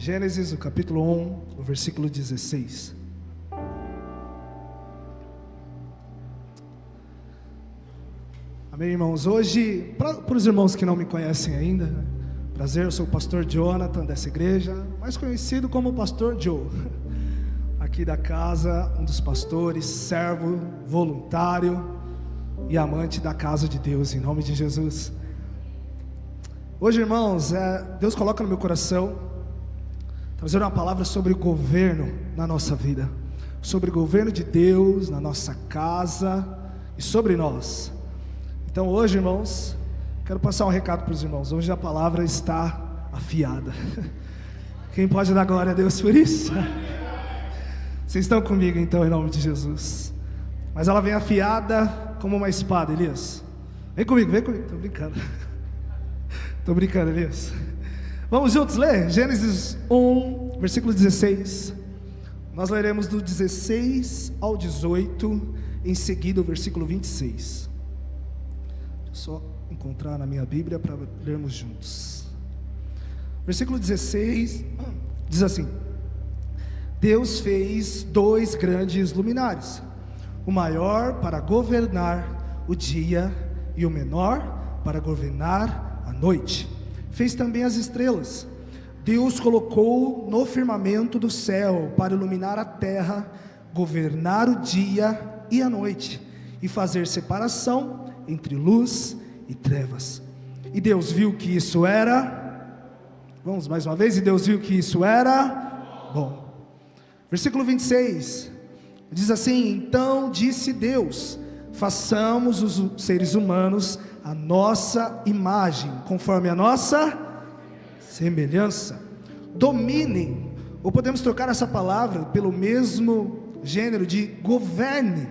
Gênesis, o capítulo 1, o versículo 16. Amém, irmãos? Hoje, para os irmãos que não me conhecem ainda, prazer, eu sou o pastor Jonathan dessa igreja, mais conhecido como pastor Joe, aqui da casa, um dos pastores, servo, voluntário e amante da casa de Deus, em nome de Jesus. Hoje, irmãos, Deus coloca no meu coração trazer uma palavra sobre o governo na nossa vida, sobre o governo de Deus na nossa casa e sobre nós. Então hoje, irmãos, quero passar um recado para os irmãos. Hoje a palavra está afiada. Quem pode dar glória a Deus por isso? Vocês estão comigo então, em nome de Jesus. Mas ela vem afiada como uma espada, Elias. Vem comigo, estou brincando. Estou brincando, Elias. Vamos juntos ler Gênesis 1, versículo 16. Nós leremos do 16 ao 18, em seguida o versículo 26. Só encontrar na minha Bíblia para lermos juntos. Versículo 16 diz assim: Deus fez 2 grandes luminares, o maior para governar o dia e o menor para governar a noite. Fez também as estrelas. Deus colocou no firmamento do céu para iluminar a terra, governar o dia e a noite, e fazer separação entre luz e trevas. E Deus viu que isso era, vamos mais uma vez, e Deus viu que isso era bom. Versículo 26, diz assim: Então disse Deus, façamos os seres humanos a nossa imagem, conforme a nossa semelhança. Dominem, ou podemos trocar essa palavra pelo mesmo gênero de governe,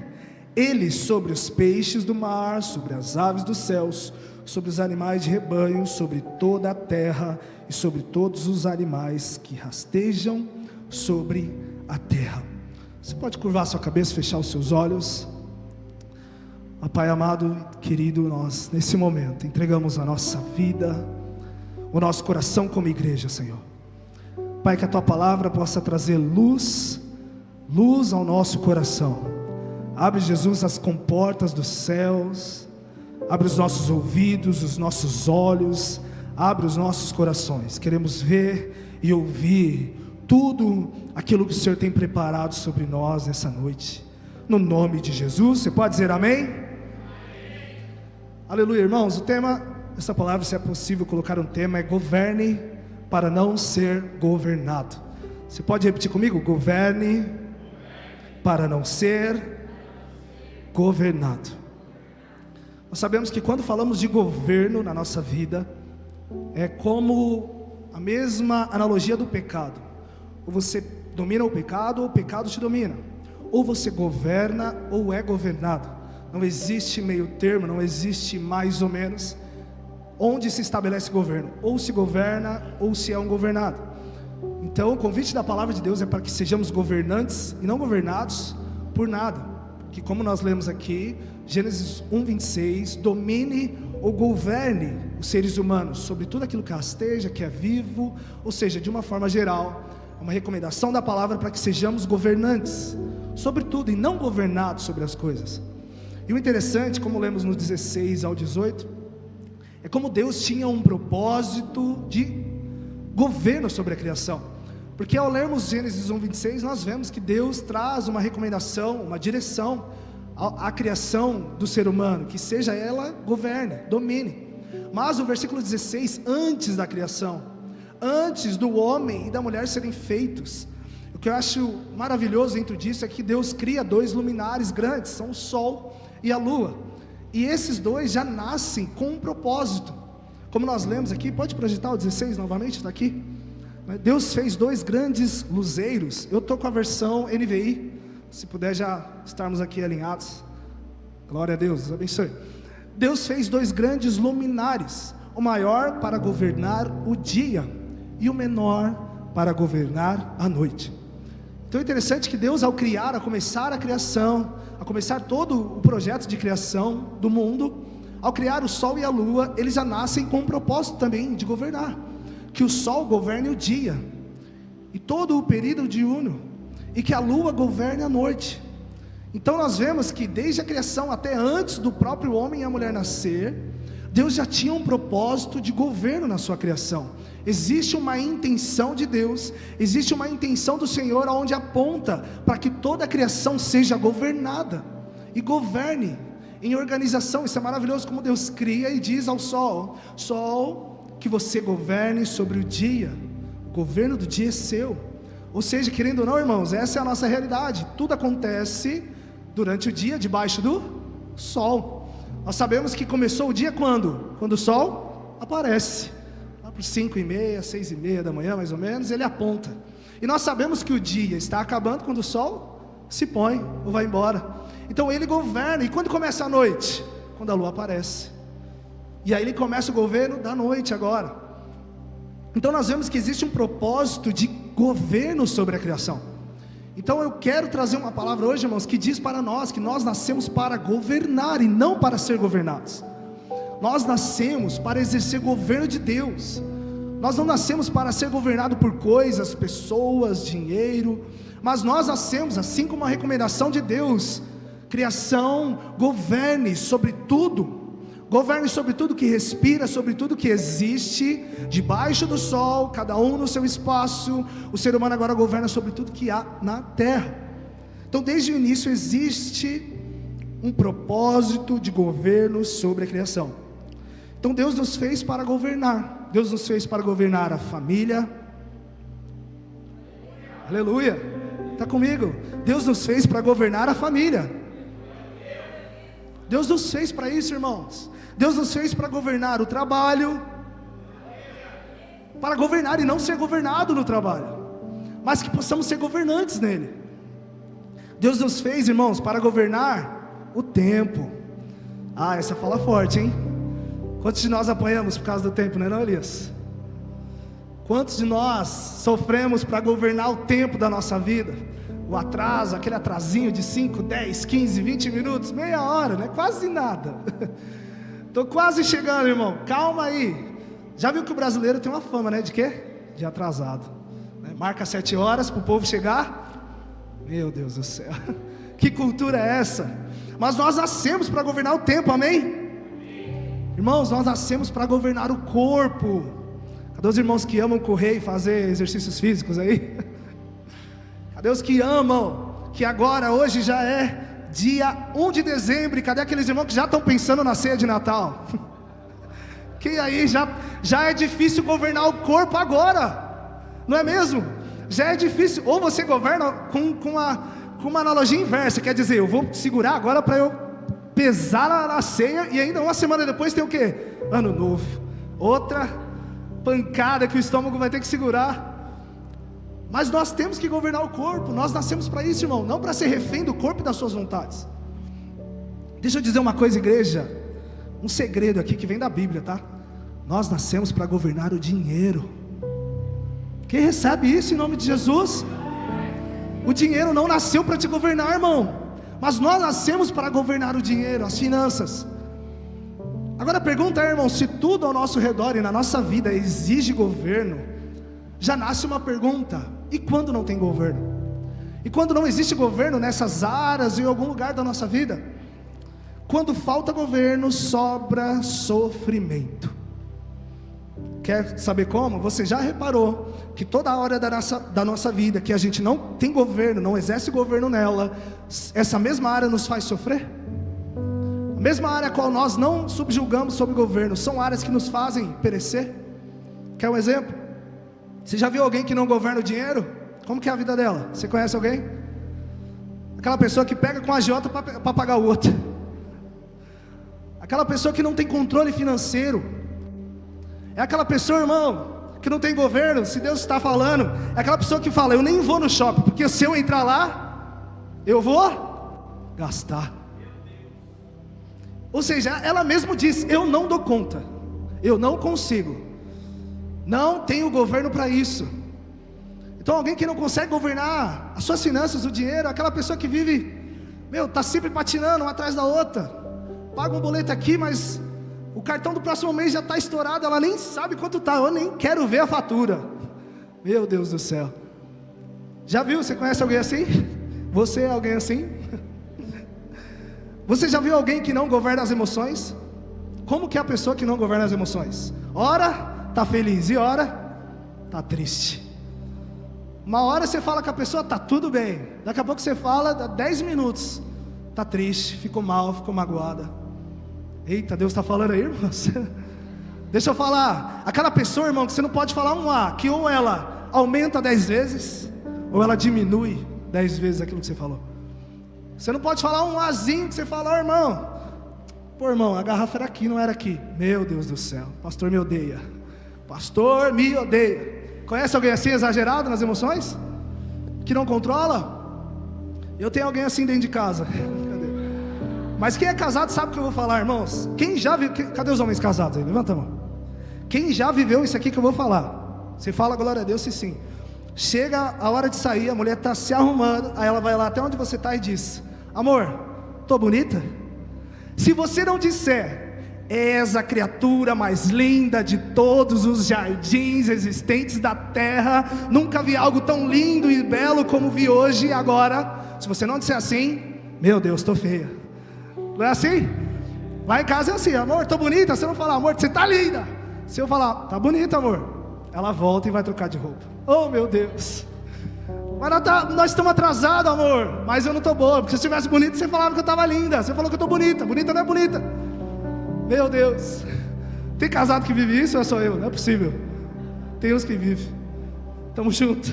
eles sobre os peixes do mar, sobre as aves dos céus, sobre os animais de rebanho, sobre toda a terra e sobre todos os animais que rastejam sobre a terra. Você pode curvar sua cabeça, fechar os seus olhos. Pai amado, querido, nós nesse momento entregamos a nossa vida, o nosso coração como igreja, Senhor. Pai, que a Tua palavra possa trazer luz ao nosso coração. Abre, Jesus, as comportas dos céus, abre os nossos ouvidos, os nossos olhos, abre os nossos corações. Queremos ver e ouvir tudo aquilo que o Senhor tem preparado sobre nós nessa noite, no nome de Jesus. Você pode dizer amém? Aleluia, irmãos. O tema dessa palavra, se é possível colocar um tema, é governe para não ser governado. Você pode repetir comigo? Governe para não ser governado. Nós sabemos que quando falamos de governo na nossa vida, é como a mesma analogia do pecado. Ou você domina o pecado, ou o pecado te domina. Ou você governa, ou é governado. Não existe meio termo, não existe mais ou menos onde se estabelece governo. Ou se governa, ou se é um governado. Então o convite da palavra de Deus é para que sejamos governantes e não governados por nada. Que, como nós lemos aqui, Gênesis 1:26, domine ou governe os seres humanos sobre tudo aquilo que rasteja, que é vivo. Ou seja, de uma forma geral, uma recomendação da palavra para que sejamos governantes sobre tudo e não governados sobre as coisas. E o interessante, como lemos no 16 ao 18, é como Deus tinha um propósito de governo sobre a criação. Porque ao lermos Gênesis 1:26, nós vemos que Deus traz uma recomendação, uma direção à criação do ser humano, que seja ela governe, domine. Mas o versículo 16, antes da criação, antes do homem e da mulher serem feitos, o que eu acho maravilhoso dentro disso é que Deus cria 2 luminares grandes, são o sol e a lua, e esses 2 já nascem com um propósito, como nós lemos aqui. Pode projetar o 16 novamente, está aqui. Deus fez 2 grandes luzeiros. Eu estou com a versão NVI, se puder já estarmos aqui alinhados. Glória a Deus, abençoe. Deus fez 2 grandes luminares, o maior para governar o dia e o menor para governar a noite. Então é interessante que Deus, ao criar, a começar a criação, a começar todo o projeto de criação do mundo, ao criar o sol e a lua, eles já nascem com um propósito também de governar, que o sol governe o dia e todo o período diurno, e que a lua governe a noite. Então nós vemos que desde a criação, até antes do próprio homem e a mulher nascer, Deus já tinha um propósito de governo na sua criação. Existe uma intenção de Deus, existe uma intenção do Senhor, onde aponta para que toda a criação seja governada, e governe em organização. Isso é maravilhoso, como Deus cria e diz ao sol: sol, que você governe sobre o dia. O governo do dia é seu. Ou seja, querendo ou não, irmãos, essa é a nossa realidade. Tudo acontece durante o dia, debaixo do sol. Nós sabemos que começou o dia quando? Quando o sol aparece, lá por 5h30, 6h30 da manhã mais ou menos, ele aponta. E nós sabemos que o dia está acabando quando o sol se põe ou vai embora. Então ele governa. E quando começa a noite? Quando a lua aparece. E aí ele começa o governo da noite agora. Então nós vemos que existe um propósito de governo sobre a criação. Então eu quero trazer uma palavra hoje, irmãos, que diz para nós que nós nascemos para governar e não para ser governados. Nós nascemos para exercer governo de Deus. Nós não nascemos para ser governado por coisas, pessoas, dinheiro, mas nós nascemos, assim como a recomendação de Deus: criação, governe sobre tudo. Governe sobre tudo que respira, sobre tudo que existe debaixo do sol, cada um no seu espaço. O ser humano agora governa sobre tudo que há na terra. Então desde o início existe um propósito de governo sobre a criação. Então Deus nos fez para governar. Deus nos fez para governar a família. Aleluia, está comigo? Deus nos fez para governar a família. Deus nos fez para isso, irmãos. Deus nos fez para governar o trabalho, para governar e não ser governado no trabalho, mas que possamos ser governantes nele. Deus nos fez, irmãos, para governar o tempo. Ah, essa fala forte, hein? Quantos de nós apanhamos por causa do tempo, não é não, Elias? Quantos de nós sofremos para governar o tempo da nossa vida? O atraso, aquele atrasinho de 5, 10, 15, 20 minutos, meia hora, né? Quase nada. Estou quase chegando, irmão, calma aí. Já viu que o brasileiro tem uma fama, né? De quê? De atrasado, né? Marca 7 horas para o povo chegar. Meu Deus do céu, que cultura é essa? Mas nós nascemos para governar o tempo, amém? Irmãos, nós nascemos para governar o corpo. Cadê os irmãos que amam correr e fazer exercícios físicos aí? Cadê os que amam? Que agora, hoje já é dia 1 de dezembro. E cadê aqueles irmãos que já estão pensando na ceia de Natal? Que aí já é difícil governar o corpo agora, não é mesmo? Já é difícil. Ou você governa com uma analogia inversa, quer dizer, eu vou segurar agora para eu pesar na ceia, e ainda uma semana depois tem o quê? Ano novo, outra pancada que o estômago vai ter que segurar. Mas nós temos que governar o corpo. Nós nascemos para isso, irmão, não para ser refém do corpo e das suas vontades. Deixa eu dizer uma coisa, igreja, um segredo aqui que vem da Bíblia, tá? Nós nascemos para governar o dinheiro. Quem recebe isso em nome de Jesus? O dinheiro não nasceu para te governar, irmão, mas nós nascemos para governar o dinheiro, as finanças. Agora a pergunta é, irmão, se tudo ao nosso redor e na nossa vida exige governo, já nasce uma pergunta: e quando não tem governo? E quando não existe governo nessas áreas, em algum lugar da nossa vida? Quando falta governo, sobra sofrimento. Quer saber como? Você já reparou que toda a hora da nossa vida que a gente não tem governo, não exerce governo nela, essa mesma área nos faz sofrer? A mesma área a qual nós não subjugamos sob governo, são áreas que nos fazem perecer. Quer um exemplo? Você já viu alguém que não governa o dinheiro? Como que é a vida dela? Você conhece alguém? Aquela pessoa que pega com a agiota para pagar o outro. Aquela pessoa que não tem controle financeiro. É aquela pessoa, irmão, que não tem governo. Se Deus está falando, é aquela pessoa que fala: eu nem vou no shopping, porque se eu entrar lá, eu vou gastar. Ou seja, ela mesma diz: eu não dou conta, eu não consigo, não tenho governo para isso. Então alguém que não consegue governar as suas finanças, o dinheiro, aquela pessoa que vive, está sempre patinando uma atrás da outra, paga um boleto aqui, mas o cartão do próximo mês já está estourado, ela nem sabe quanto está, eu nem quero ver a fatura. Meu Deus do céu. Já viu? Você conhece alguém assim? Você é alguém assim? Você já viu alguém que não governa as emoções? Como que é a pessoa que não governa as emoções? Ora está feliz e ora está triste. Uma hora você fala com a pessoa, está tudo bem. Daqui a pouco você fala, dá 10 minutos, está triste, ficou mal, ficou magoada. Eita, Deus está falando aí, irmãos. Deixa eu falar, aquela pessoa, irmão, que você não pode falar um A, que ou ela aumenta 10 vezes, ou ela diminui 10 vezes aquilo que você falou. Você não pode falar um Azinho que você fala, oh, irmão, pô, irmão, a garrafa era aqui, não era aqui. Meu Deus do céu, pastor me odeia. Pastor me odeia. Conhece alguém assim, exagerado nas emoções? Que não controla? Eu tenho alguém assim dentro de casa. Mas quem é casado sabe o que eu vou falar, irmãos. Quem já viveu, cadê os homens casados aí? Levanta a mão. Quem já viveu isso aqui que eu vou falar? Você fala glória a Deus se sim. Chega a hora de sair, a mulher está se arrumando, aí ela vai lá até onde você está e diz, amor, tô bonita? Se você não disser, és a criatura mais linda de todos os jardins existentes da terra, nunca vi algo tão lindo e belo como vi hoje e agora. Se você não disser assim, meu Deus, estou feia. Não é assim? Lá em casa é assim, amor, tô bonita. Você não fala, amor, você tá linda. Se eu falar, tá bonita, amor, ela volta e vai trocar de roupa. Oh, meu Deus. Mas nós estamos atrasados, amor. Mas eu não estou boa, porque se eu estivesse bonita, você falava que eu estava linda. Você falou que eu estou bonita. Bonita não é bonita. Meu Deus. Tem casado que vive isso ou é só eu? Não é possível. Tem uns que vivem. Tamo junto.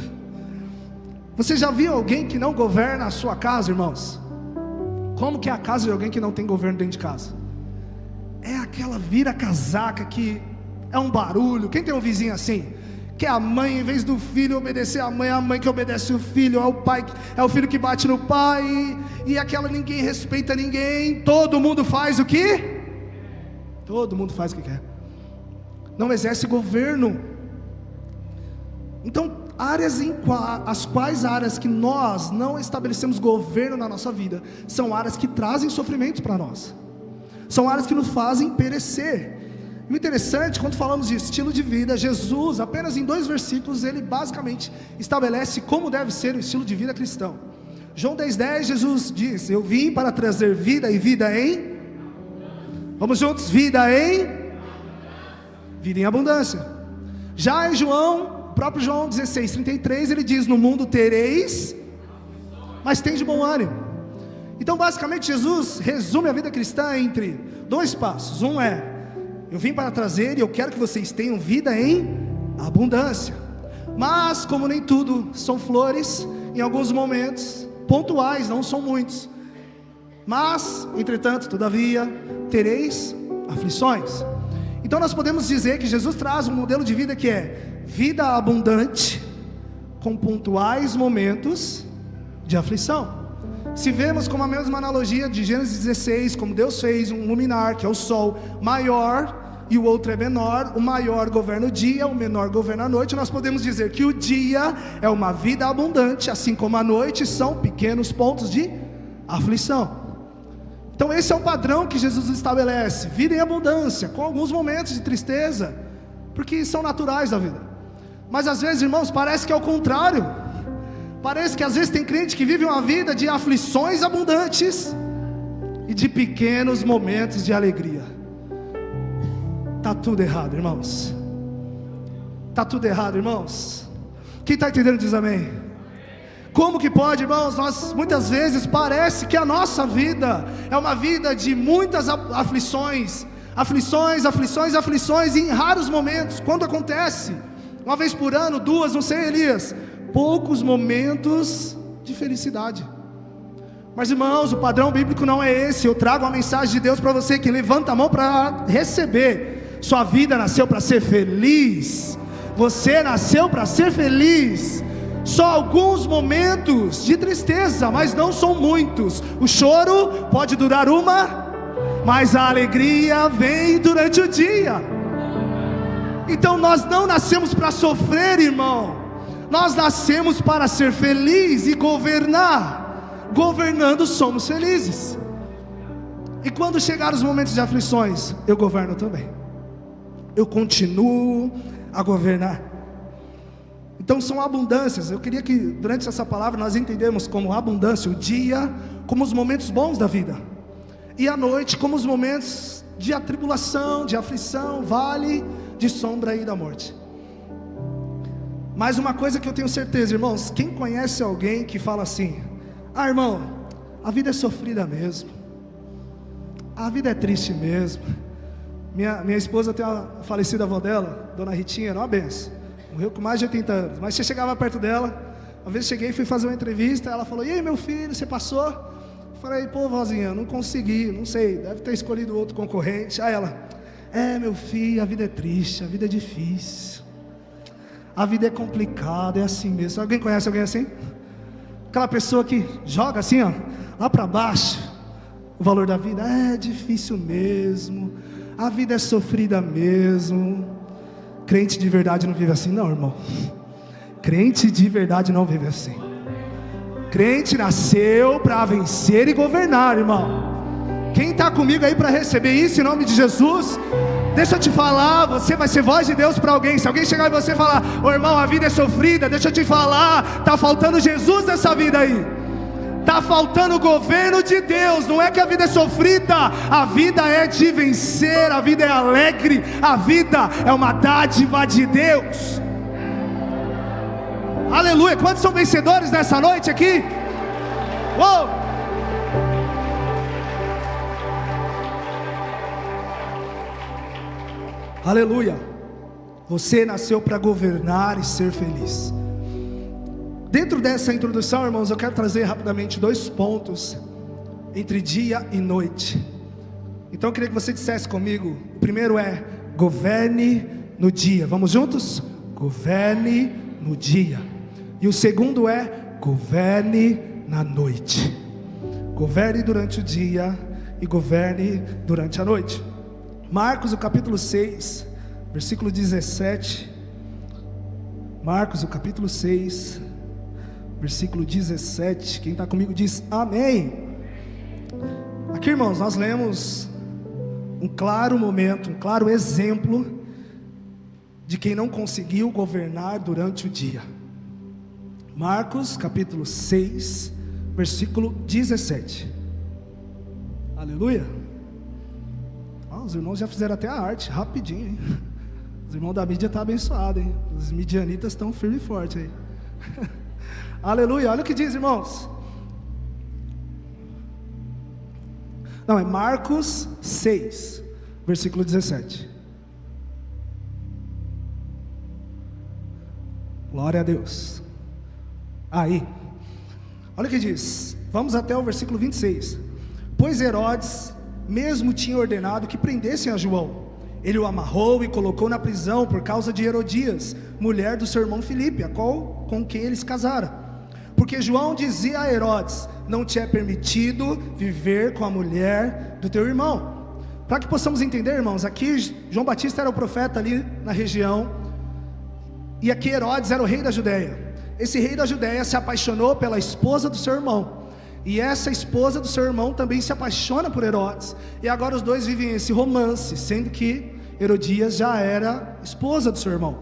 Você já viu alguém que não governa a sua casa, irmãos? Como que é a casa de alguém que não tem governo dentro de casa? É aquela vira-casaca que é um barulho. Quem tem um vizinho assim? Que é a mãe, em vez do filho obedecer a mãe que obedece o filho, é o pai, é o filho que bate no pai, e aquela ninguém respeita ninguém, todo mundo faz o que? Todo mundo faz o que quer, não exerce governo. Então, áreas que nós não estabelecemos governo na nossa vida, são áreas que trazem sofrimentos para nós, são áreas que nos fazem perecer. O interessante, quando falamos de estilo de vida, Jesus, apenas em 2 versículos, ele basicamente estabelece como deve ser o estilo de vida cristão. João 10:10, Jesus diz, eu vim para trazer vida e vida em... Vamos juntos, vida em abundância. Já em João, o próprio João 16:33, ele diz, no mundo tereis, mas tem de bom ânimo. Então basicamente Jesus resume a vida cristã entre 2 passos. Um é, eu vim para trazer e eu quero que vocês tenham vida em abundância. Mas como nem tudo são flores, em alguns momentos pontuais, não são muitos. Mas, entretanto, todavia, tereis aflições. Então nós podemos dizer que Jesus traz um modelo de vida que é vida abundante, com pontuais momentos de aflição. Se vemos como a mesma analogia de Gênesis 16, como Deus fez um luminar, que é o sol maior, e o outro é menor, o maior governa o dia, o menor governa a noite, nós podemos dizer que o dia é uma vida abundante, assim como a noite são pequenos pontos de aflição. Então esse é o padrão que Jesus estabelece, vida em abundância, com alguns momentos de tristeza, porque são naturais da vida. Mas às vezes, irmãos, parece que é o contrário. Parece que às vezes tem crente que vive uma vida de aflições abundantes e de pequenos momentos de alegria. Está tudo errado, irmãos. Está tudo errado, irmãos. Quem está entendendo diz amém. Como que pode, irmãos? Nós muitas vezes parece que a nossa vida é uma vida de muitas aflições, e em raros momentos, quando acontece, uma vez por ano, 2, não sei, Elias, poucos momentos de felicidade. Mas irmãos, o padrão bíblico não é esse. Eu trago a mensagem de Deus para você que levanta a mão para receber. Sua vida nasceu para ser feliz. Você nasceu para ser feliz. Só alguns momentos de tristeza, mas não são muitos. O choro pode durar mas a alegria vem durante o dia. Então nós não nascemos para sofrer, irmão. Nós nascemos para ser feliz e governar. Governando somos felizes. E quando chegar os momentos de aflições, eu governo também. Eu continuo a governar. Então são abundâncias. Eu queria que durante essa palavra nós entendemos como abundância o dia, como os momentos bons da vida, e a noite como os momentos de atribulação, de aflição, vale de sombra e da morte. Mas uma coisa que eu tenho certeza, irmãos, quem conhece alguém que fala assim: ah, irmão, a vida é sofrida mesmo, a vida é triste mesmo. Minha esposa tem a falecida avó dela, Dona Ritinha, era uma benção, morreu com mais de 80 anos. Mas você chegava perto dela, uma vez cheguei e fui fazer uma entrevista, ela falou: e aí, meu filho, você passou? Eu falei: pô, vozinha, não consegui, não sei, deve ter escolhido outro concorrente. Aí ela: é, meu filho, a vida é triste, a vida é difícil, a vida é complicada, é assim mesmo. Alguém conhece alguém assim? Aquela pessoa que joga assim, ó, lá para baixo o valor da vida. É difícil mesmo, a vida é sofrida mesmo. Crente de verdade não vive assim não, irmão. Crente de verdade não vive assim. Crente nasceu para vencer e governar, irmão. Quem está comigo aí para receber isso em nome de Jesus? Deixa eu te falar, você vai ser voz de Deus para alguém. Se alguém chegar e você falar: ô irmão, a vida é sofrida, deixa eu te falar, está faltando Jesus nessa vida aí. Está faltando o governo de Deus. Não é que a vida é sofrida, a vida é de vencer, a vida é alegre, a vida é uma dádiva de Deus. Aleluia. Quantos são vencedores nessa noite aqui? Uou! Aleluia. Você nasceu para governar e ser feliz. Dentro dessa introdução, irmãos, eu quero trazer rapidamente 2 pontos entre dia e noite. Então eu queria que você dissesse comigo. O primeiro é: governe no dia. Vamos juntos? Governe no dia. E o segundo é: governe na noite. Governe durante o dia e governe durante a noite. Marcos, o capítulo 6, versículo 17. Marcos, o capítulo 6, versículo 17. Quem está comigo diz amém. Aqui, irmãos, nós lemos um claro momento, um claro exemplo de quem não conseguiu governar durante o dia. Marcos, capítulo 6, versículo 17. Aleluia. Os irmãos já fizeram até a arte, rapidinho, hein? Os irmãos da mídia estão abençoados, hein? Os midianitas estão firme e forte aí. Aleluia, olha o que diz, irmãos. Não, é Marcos 6, versículo 17. Glória a Deus. Aí, olha o que diz. Vamos até o versículo 26. Pois Herodes mesmo tinha ordenado que prendessem a João. Ele o amarrou e colocou na prisão por causa de Herodias, mulher do seu irmão Filipe, com quem eles casaram. Porque João dizia a Herodes: não te é permitido viver com a mulher do teu irmão. Para que possamos entender, irmãos, aqui João Batista era o profeta ali na região, e aqui Herodes era o rei da Judéia. Esse rei da Judéia se apaixonou pela esposa do seu irmão, e essa esposa do seu irmão também se apaixona por Herodes, e agora os dois vivem esse romance, sendo que Herodias já era esposa do seu irmão.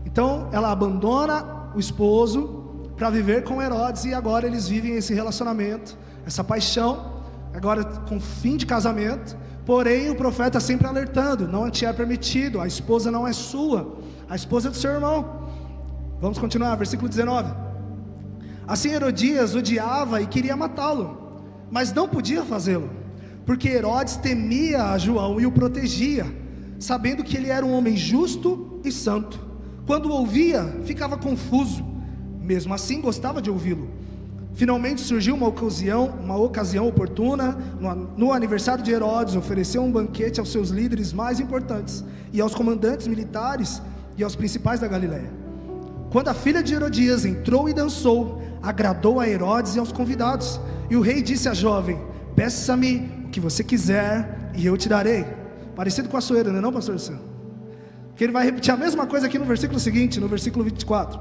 Então ela abandona o esposo para viver com Herodes, e agora eles vivem esse relacionamento, essa paixão, agora com fim de casamento. Porém o profeta sempre alertando: não te é permitido, a esposa não é sua, a esposa é do seu irmão. Vamos continuar, versículo 19. Assim Herodias odiava e queria matá-lo, mas não podia fazê-lo, porque Herodes temia a João e o protegia, sabendo que ele era um homem justo e santo. Quando o ouvia, ficava confuso, mesmo assim gostava de ouvi-lo. Finalmente surgiu uma ocasião oportuna. No aniversário de Herodes, ofereceu um banquete aos seus líderes mais importantes, e aos comandantes militares e aos principais da Galiléia. Quando a filha de Herodias entrou e dançou, agradou a Herodes e aos convidados. E o rei disse à jovem: peça-me o que você quiser e eu te darei. Parecido com a Soeira, não é não, pastor Luciano? Que ele vai repetir a mesma coisa aqui no versículo seguinte, no versículo 24,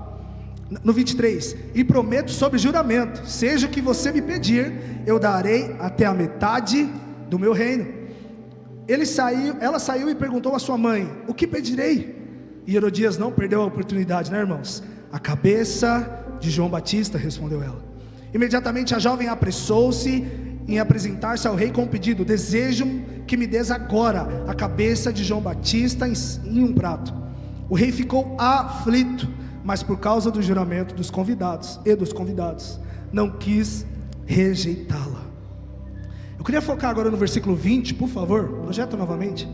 no 23. E prometo sob juramento: seja o que você me pedir, eu darei até a metade do meu reino. Ela saiu e perguntou à sua mãe: o que pedirei? E Herodias não perdeu a oportunidade, né, irmãos? A cabeça de João Batista, respondeu ela. Imediatamente a jovem apressou-se em apresentar-se ao rei com o pedido: desejo que me des agora a cabeça de João Batista em um prato. O rei ficou aflito, mas por causa do juramento dos convidados não quis rejeitá-la. Eu queria focar agora no versículo 20, por favor, projeta novamente.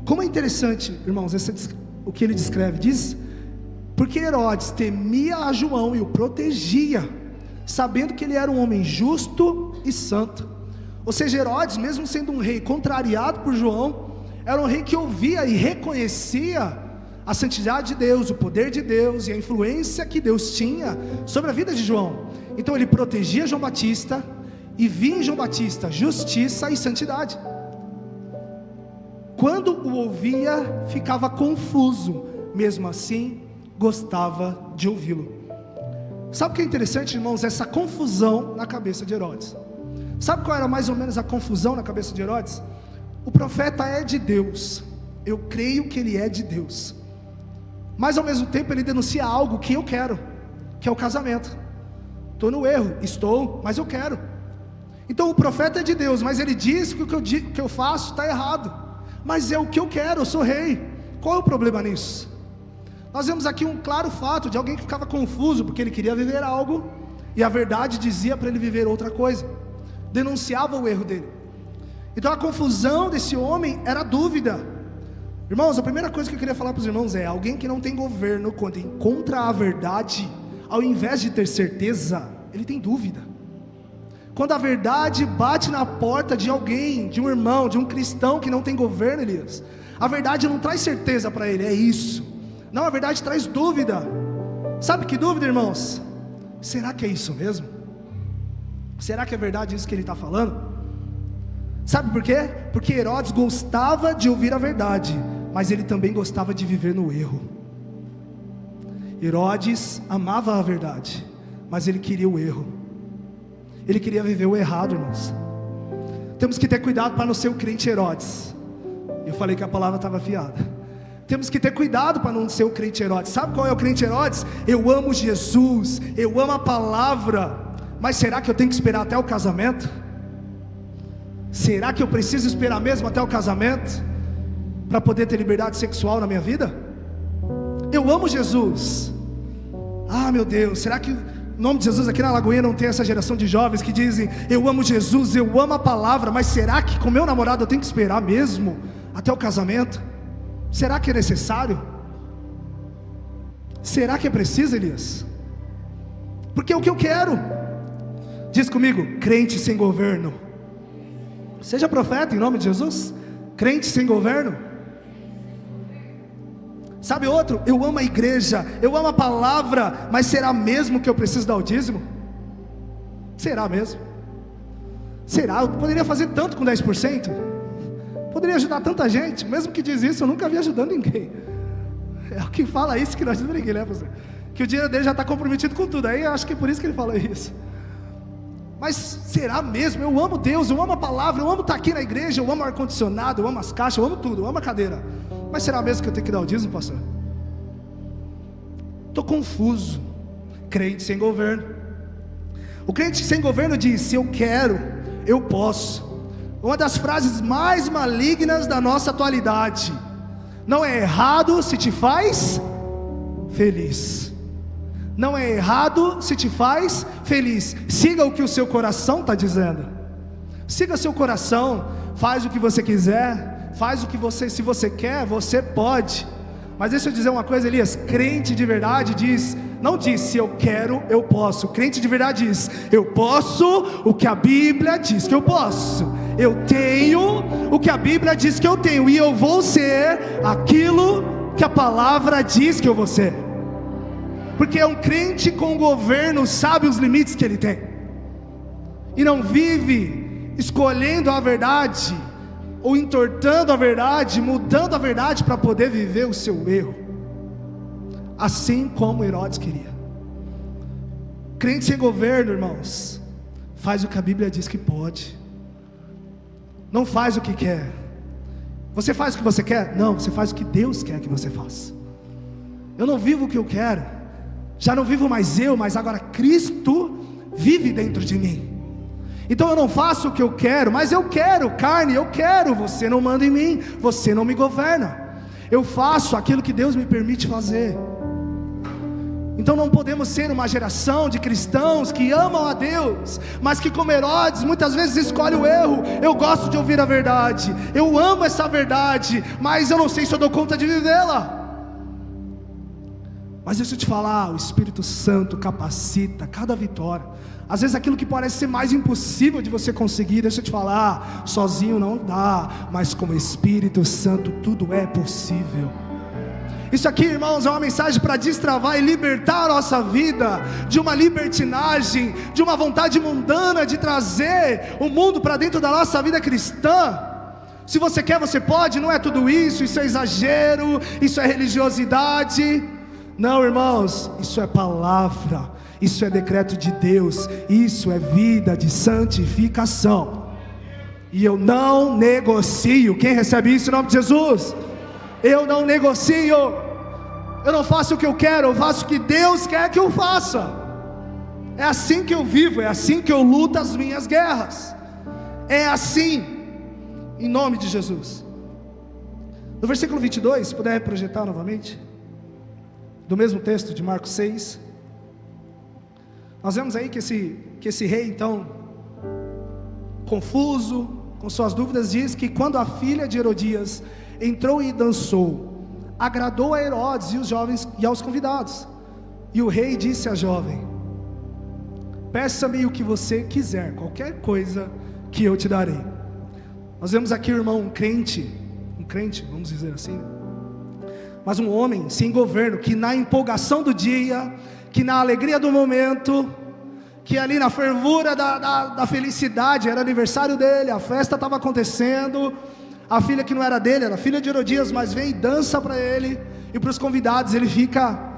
Como é interessante, irmãos, o que ele descreve, diz: porque Herodes temia a João e o protegia, sabendo que ele era um homem justo e santo. Ou seja, Herodes, mesmo sendo um rei contrariado por João, era um rei que ouvia e reconhecia a santidade de Deus, o poder de Deus e a influência que Deus tinha sobre a vida de João. Então ele protegia João Batista e via em João Batista justiça e santidade. Quando o ouvia, ficava confuso, mesmo assim gostava de ouvi-lo. Sabe o que é interessante, irmãos? Essa confusão na cabeça de Herodes. Sabe qual era mais ou menos a confusão na cabeça de Herodes? O profeta é de Deus, eu creio que ele é de Deus, mas ao mesmo tempo ele denuncia algo que eu quero, que é o casamento. Estou no erro, mas eu quero. Então o profeta é de Deus, mas ele diz que o que eu faço está errado, mas é o que eu quero, eu sou rei. Qual é o problema nisso? Nós vemos aqui um claro fato de alguém que ficava confuso, porque ele queria viver algo, e a verdade dizia para ele viver outra coisa, denunciava o erro dele. Então a confusão desse homem era dúvida. Irmãos, a primeira coisa que eu queria falar para os irmãos é: alguém que não tem governo, quando encontra a verdade, ao invés de ter certeza, ele tem dúvida. Quando a verdade bate na porta de alguém, de um irmão, de um cristão que não tem governo, Elias, a verdade não traz certeza para ele, é isso. Não, a verdade traz dúvida. Sabe que dúvida, irmãos? Será que é isso mesmo? Será que é verdade isso que ele está falando? Sabe por quê? Porque Herodes gostava de ouvir a verdade, mas ele também gostava de viver no erro. Herodes amava a verdade, mas ele queria o erro. Ele queria viver o errado, irmãos. Temos que ter cuidado para não ser o crente Herodes. Eu falei que a palavra estava afiada. Temos que ter cuidado para não ser o crente Herodes. Sabe qual é o crente Herodes? Eu amo Jesus, eu amo a palavra, mas será que eu tenho que esperar até o casamento? Será que eu preciso esperar mesmo até o casamento para poder ter liberdade sexual na minha vida? Eu amo Jesus. Ah, meu Deus, será que em nome de Jesus aqui na Lagoinha não tem essa geração de jovens que dizem: eu amo Jesus, eu amo a palavra, mas será que com meu namorado eu tenho que esperar mesmo até o casamento? Será que é necessário? Será que é preciso, Elias? Porque é o que eu quero. Diz comigo: crente sem governo. Seja profeta em nome de Jesus. Crente sem governo. Sabe outro? Eu amo a igreja, eu amo a palavra, mas será mesmo que eu preciso dar o dízimo? Será mesmo? Será? Eu poderia fazer tanto com 10%? Poderia ajudar tanta gente. Mesmo que diz isso, eu nunca vi ajudando ninguém. É o que fala isso que nós não ninguém, né, pastor? Que o dinheiro dele já está comprometido com tudo. Aí eu acho que é por isso que ele fala isso. Mas será mesmo? Eu amo Deus, eu amo a palavra, eu amo estar aqui na igreja, eu amo o ar-condicionado, eu amo as caixas, eu amo tudo, eu amo a cadeira. Mas será mesmo que eu tenho que dar o dízimo, pastor? Estou confuso. Crente sem governo. O crente sem governo diz: se eu quero, eu posso. Uma das frases mais malignas da nossa atualidade: não é errado se te faz feliz. Não é errado se te faz feliz. Siga o que o seu coração está dizendo. Siga seu coração. Faz o que você quiser. Faz o que você, se você quer, você pode. Mas deixa eu dizer uma coisa, Elias. Crente de verdade diz, não diz se eu quero, eu posso. Crente de verdade diz: eu posso o que a Bíblia diz que eu posso. Eu tenho o que a Bíblia diz que eu tenho, e eu vou ser aquilo que a palavra diz que eu vou ser. Porque é um crente com governo, sabe os limites que ele tem, e não vive escolhendo a verdade, ou entortando a verdade, mudando a verdade para poder viver o seu erro, assim como Herodes queria. Crente sem governo, irmãos, faz o que a Bíblia diz que pode, não faz o que quer. Você faz o que você quer? Não, você faz o que Deus quer que você faça. Eu não vivo o que eu quero, Já não vivo mais eu, mas agora Cristo vive dentro de mim. Então eu não faço o que eu quero, mas eu quero, carne, eu quero. Você não manda em mim, você não me governa. Eu faço aquilo que Deus me permite fazer. Então não podemos ser uma geração de cristãos que amam a Deus, mas que, como Herodes, muitas vezes escolhe o erro. Eu gosto de ouvir a verdade, eu amo essa verdade, mas eu não sei se eu dou conta de vivê-la. Mas deixa eu te falar, o Espírito Santo capacita cada vitória. Às vezes aquilo que parece ser mais impossível de você conseguir, deixa eu te falar, sozinho não dá, mas com o Espírito Santo tudo é possível. Isso aqui, irmãos, é uma mensagem para destravar e libertar a nossa vida de uma libertinagem, de uma vontade mundana de trazer o mundo para dentro da nossa vida cristã. Se você quer, você pode, não é tudo isso, isso é exagero, isso é religiosidade. Não, irmãos, isso é palavra, isso é decreto de Deus, isso é vida de santificação. E eu não negocio. Quem recebe isso em nome de Jesus? Eu não negocio, eu não faço o que eu quero, eu faço o que Deus quer que eu faça. É assim que eu vivo, é assim que eu luto as minhas guerras. É assim, em nome de Jesus. No versículo 22, se puder projetar novamente, do mesmo texto de Marcos 6, nós vemos aí que esse rei, então, confuso, com suas dúvidas, diz que quando a filha de Herodias entrou e dançou, agradou a Herodes e os jovens e aos convidados. E o rei disse à jovem: peça-me o que você quiser, qualquer coisa que eu te darei. Nós vemos aqui, irmão, um crente, vamos dizer assim, mas um homem sem governo, que na empolgação do dia, que na alegria do momento, que ali na fervura da felicidade, era aniversário dele, a festa estava acontecendo, a filha que não era dele, era filha de Herodias, mas vem e dança para ele, e para os convidados, ele fica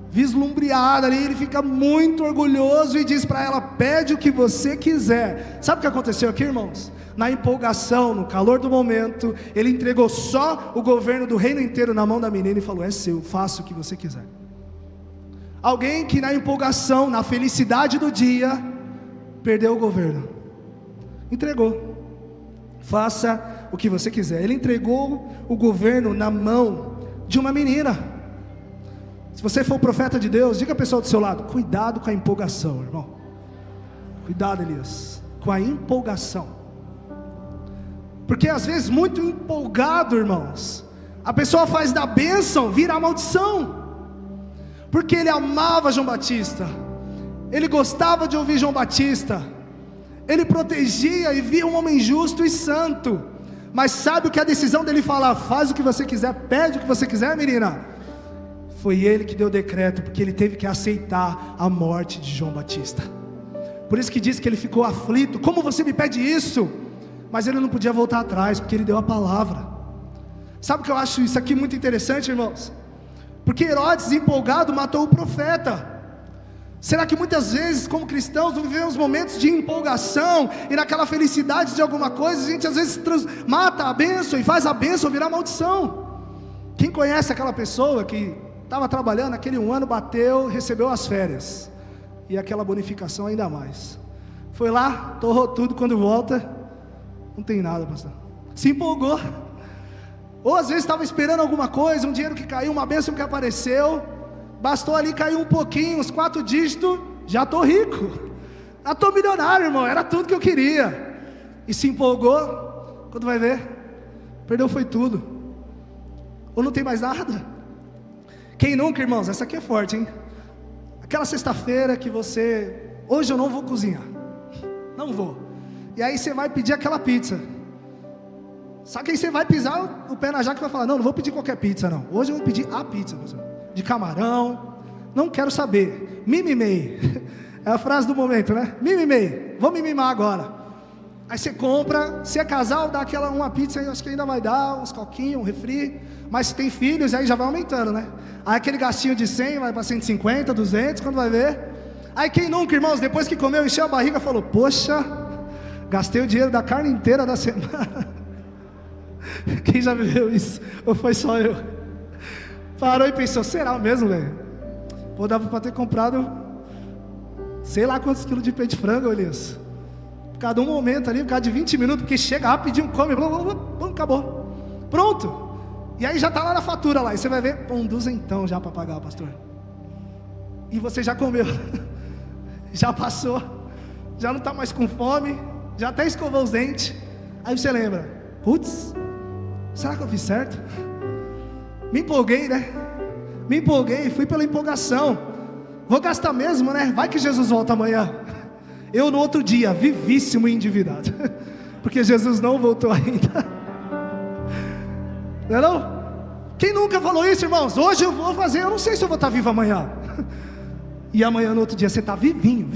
vislumbreado ali, ele fica muito orgulhoso, e diz para ela: pede o que você quiser. Sabe o que aconteceu aqui, irmãos? Na empolgação, no calor do momento, ele entregou só o governo do reino inteiro na mão da menina, e falou: é seu, faça o que você quiser. Alguém que na empolgação, na felicidade do dia, perdeu o governo, entregou. Faça o que você quiser. Ele entregou o governo na mão de uma menina. Se você for profeta de Deus, diga a pessoa do seu lado: cuidado com a empolgação, irmão. Cuidado, Elias, com a empolgação. Porque às vezes, muito empolgado, irmãos, a pessoa faz da bênção virar maldição. Porque ele amava João Batista, ele gostava de ouvir João Batista, ele protegia e via um homem justo e santo. Mas sabe o que a decisão dele falar? Faz o que você quiser, pede o que você quiser, menina. Foi ele que deu o decreto, porque ele teve que aceitar a morte de João Batista. Por isso que diz que ele ficou aflito: como você me pede isso? Mas ele não podia voltar atrás, porque ele deu a palavra. Sabe o que eu acho isso aqui muito interessante, irmãos? Porque Herodes, empolgado, matou o profeta. Será que muitas vezes, como cristãos, não vivemos momentos de empolgação, e naquela felicidade de alguma coisa, a gente às vezes mata a bênção, e faz a bênção virar maldição? Quem conhece aquela pessoa que estava trabalhando, aquele um ano bateu, recebeu as férias, e aquela bonificação ainda mais, foi lá, torrou tudo, quando volta, não tem nada, pastor. Se empolgou. Ou às vezes estava esperando alguma coisa, um dinheiro que caiu, uma bênção que apareceu, bastou ali cair um pouquinho, uns 4 dígitos, já estou rico, já estou milionário, irmão, era tudo que eu queria. E se empolgou, quando vai ver, perdeu foi tudo, ou não tem mais nada. Quem nunca, irmãos, essa aqui é forte, hein? Aquela sexta-feira que você: hoje eu não vou cozinhar, não vou. E aí você vai pedir aquela pizza. Só que aí você vai pisar o pé na jaca e vai falar: não vou pedir qualquer pizza não. Hoje eu vou pedir a pizza, pessoal, de camarão, não quero saber, me mimei. É a frase do momento, né? Me mimei, vou me mimar agora. Aí você compra, se é casal, dá uma pizza, acho que ainda vai dar, uns coquinhos, um refri. Mas se tem filhos, aí já vai aumentando, né? Aí aquele gastinho de 100 vai para 150, 200, quando vai ver. Aí quem nunca, irmãos, depois que comeu, encheu a barriga, falou: poxa, gastei o dinheiro da carne inteira da semana. Quem já viveu isso? Ou foi só eu? Parou e pensou: será mesmo, velho? Pô, dava para ter comprado, sei lá quantos quilos de peito de frango, Elias. Cada um momento ali, por causa de 20 minutos, porque chega rapidinho, come, acabou. Pronto. E aí já está lá na fatura lá, e você vai ver, pô, um duzentão já para pagar, pastor. E você já comeu, já passou, já não está mais com fome, já até escovou os dentes. Aí você lembra, putz, será que eu fiz certo? Me empolguei, né? Me empolguei, fui pela empolgação. Vou gastar mesmo, né? Vai que Jesus volta amanhã. Eu no outro dia, vivíssimo e endividado, porque Jesus não voltou ainda. Não é não? Quem nunca falou isso, irmãos? Hoje eu vou fazer, eu não sei se eu vou estar vivo amanhã. E amanhã no outro dia você está vivinho.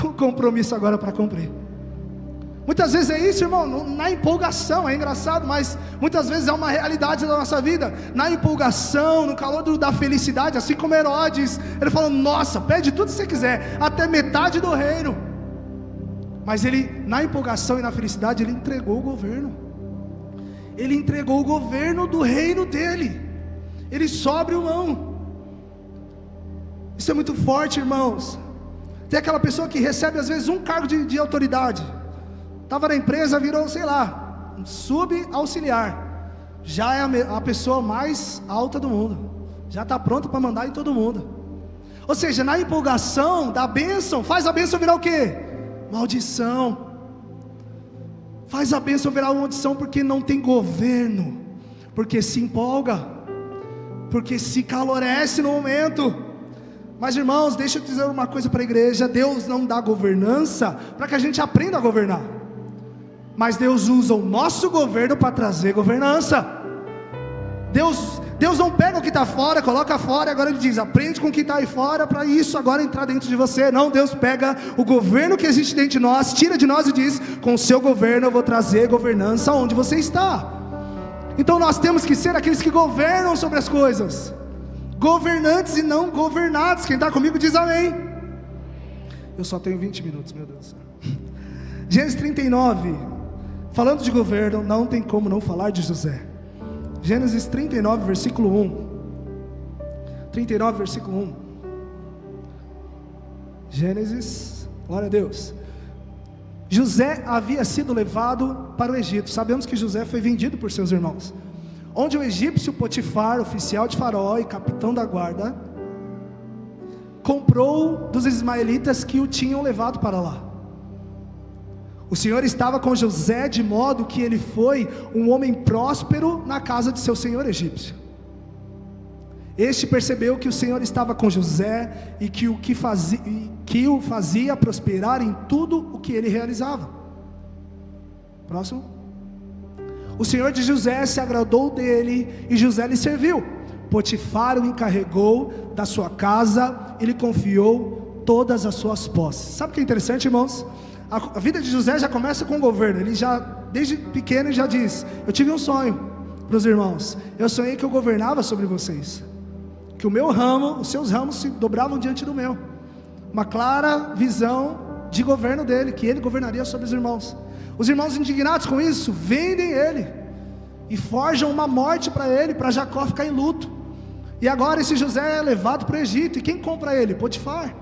Com compromisso agora para cumprir. Muitas vezes é isso, irmão, na empolgação, é engraçado, mas muitas vezes é uma realidade da nossa vida. Na empolgação, no calor da felicidade, assim como Herodes, ele falou, nossa, pede tudo que você quiser, até metade do reino. Mas ele, na empolgação e na felicidade, ele entregou o governo. Ele entregou o governo do reino dele. Ele sobe mão. Isso é muito forte, irmãos. Tem aquela pessoa que recebe às vezes um cargo de autoridade. Estava na empresa, virou, sei lá, um subauxiliar. Já é a pessoa mais alta do mundo. Já está pronto para mandar em todo mundo. Ou seja, na empolgação da bênção, faz a bênção virar o quê? Maldição. Faz a bênção virar uma maldição porque não tem governo. Porque se empolga. Porque se calorece no momento. Mas irmãos, deixa eu dizer uma coisa para a igreja. Deus não dá governança para que a gente aprenda a governar. Mas Deus usa o nosso governo para trazer governança. Deus não pega o que está fora, coloca fora, e agora Ele diz, aprende com o que está aí fora, para isso agora entrar dentro de você. Não, Deus pega o governo que existe dentro de nós, tira de nós e diz, com o seu governo eu vou trazer governança onde você está. Então nós temos que ser aqueles que governam sobre as coisas, governantes e não governados. Quem está comigo diz amém. Eu só tenho 20 minutos, meu Deus do céu. Gênesis 39, falando de governo, não tem como não falar de José. Gênesis 39, versículo 1. 39, versículo 1. Gênesis, glória a Deus. José havia sido levado para o Egito. Sabemos que José foi vendido por seus irmãos. Onde o egípcio Potifar, oficial de Faraó e capitão da guarda, comprou dos ismaelitas que o tinham levado para lá. O Senhor estava com José de modo que ele foi um homem próspero na casa de seu senhor egípcio. Este percebeu que o Senhor estava com José e que o fazia prosperar em tudo o que ele realizava. Próximo. O Senhor de José se agradou dele e José lhe serviu. Potifar o encarregou da sua casa e lhe confiou todas as suas posses. Sabe o que é interessante, irmãos? A vida de José já começa com o governo. Ele já, desde pequeno, já diz, eu tive um sonho para os irmãos. Eu sonhei que eu governava sobre vocês, que o meu ramo, os seus ramos se dobravam diante do meu. Uma clara visão de governo dele, que ele governaria sobre os irmãos. Os irmãos indignados com isso, vendem ele e forjam uma morte para ele, para Jacó ficar em luto. E agora esse José é levado para o Egito. E quem compra ele? Potifar.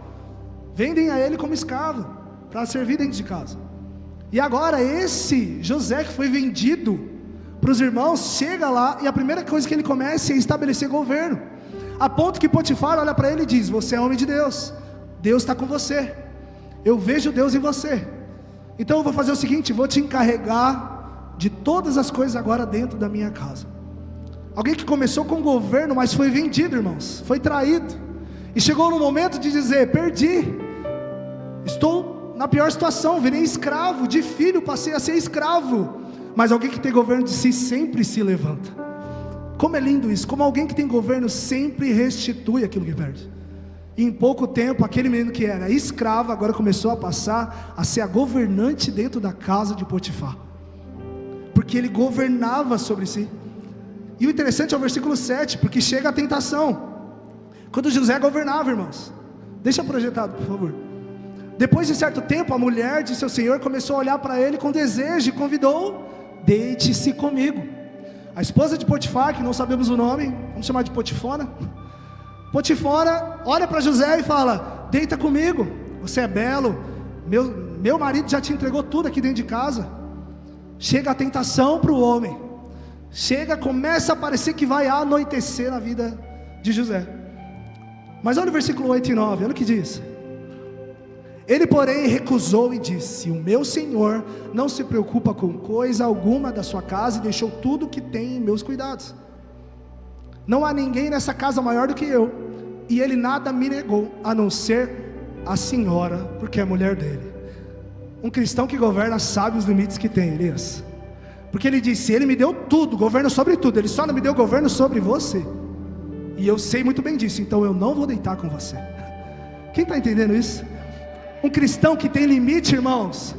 Vendem a ele como escravo para servir dentro de casa. E agora esse José que foi vendido para os irmãos, chega lá e a primeira coisa que ele começa é estabelecer governo, a ponto que Potifar olha para ele e diz, você é homem de Deus, Deus está com você, eu vejo Deus em você, então eu vou fazer o seguinte, vou te encarregar de todas as coisas agora dentro da minha casa. Alguém que começou com governo, mas foi vendido, irmãos, foi traído, e chegou no momento de dizer, perdi, estou na pior situação, virei escravo, de filho passei a ser escravo. Mas alguém que tem governo de si sempre se levanta. Como é lindo isso, como alguém que tem governo sempre restitui aquilo que perde. E em pouco tempo, aquele menino que era escravo, agora começou a passar a ser a governante dentro da casa de Potifar, porque ele governava sobre si. E o interessante é o versículo 7, porque chega a tentação, quando José governava, irmãos. Deixa projetado, por favor. Depois de certo tempo, a mulher de seu senhor começou a olhar para ele com desejo e convidou, deite-se comigo. A esposa de Potifar, que não sabemos o nome, vamos chamar de Potifona, Potifar olha para José e fala: deita comigo, você é belo, meu marido já te entregou tudo aqui dentro de casa. Chega a tentação para o homem, começa a parecer que vai anoitecer na vida de José. Mas olha o versículo 8 e 9, olha o que diz: ele porém recusou e disse: o meu senhor não se preocupa com coisa alguma da sua casa, e deixou tudo que tem em meus cuidados. Não há ninguém nessa casa maior do que eu, e ele nada me negou, a não ser a senhora, porque é mulher dele. Um cristão que governa sabe os limites que tem, Elias, porque ele disse: ele me deu tudo, governo sobre tudo, ele só não me deu governo sobre você, e eu sei muito bem disso, então eu não vou deitar com você. Quem está entendendo isso? Um cristão que tem limite, irmãos,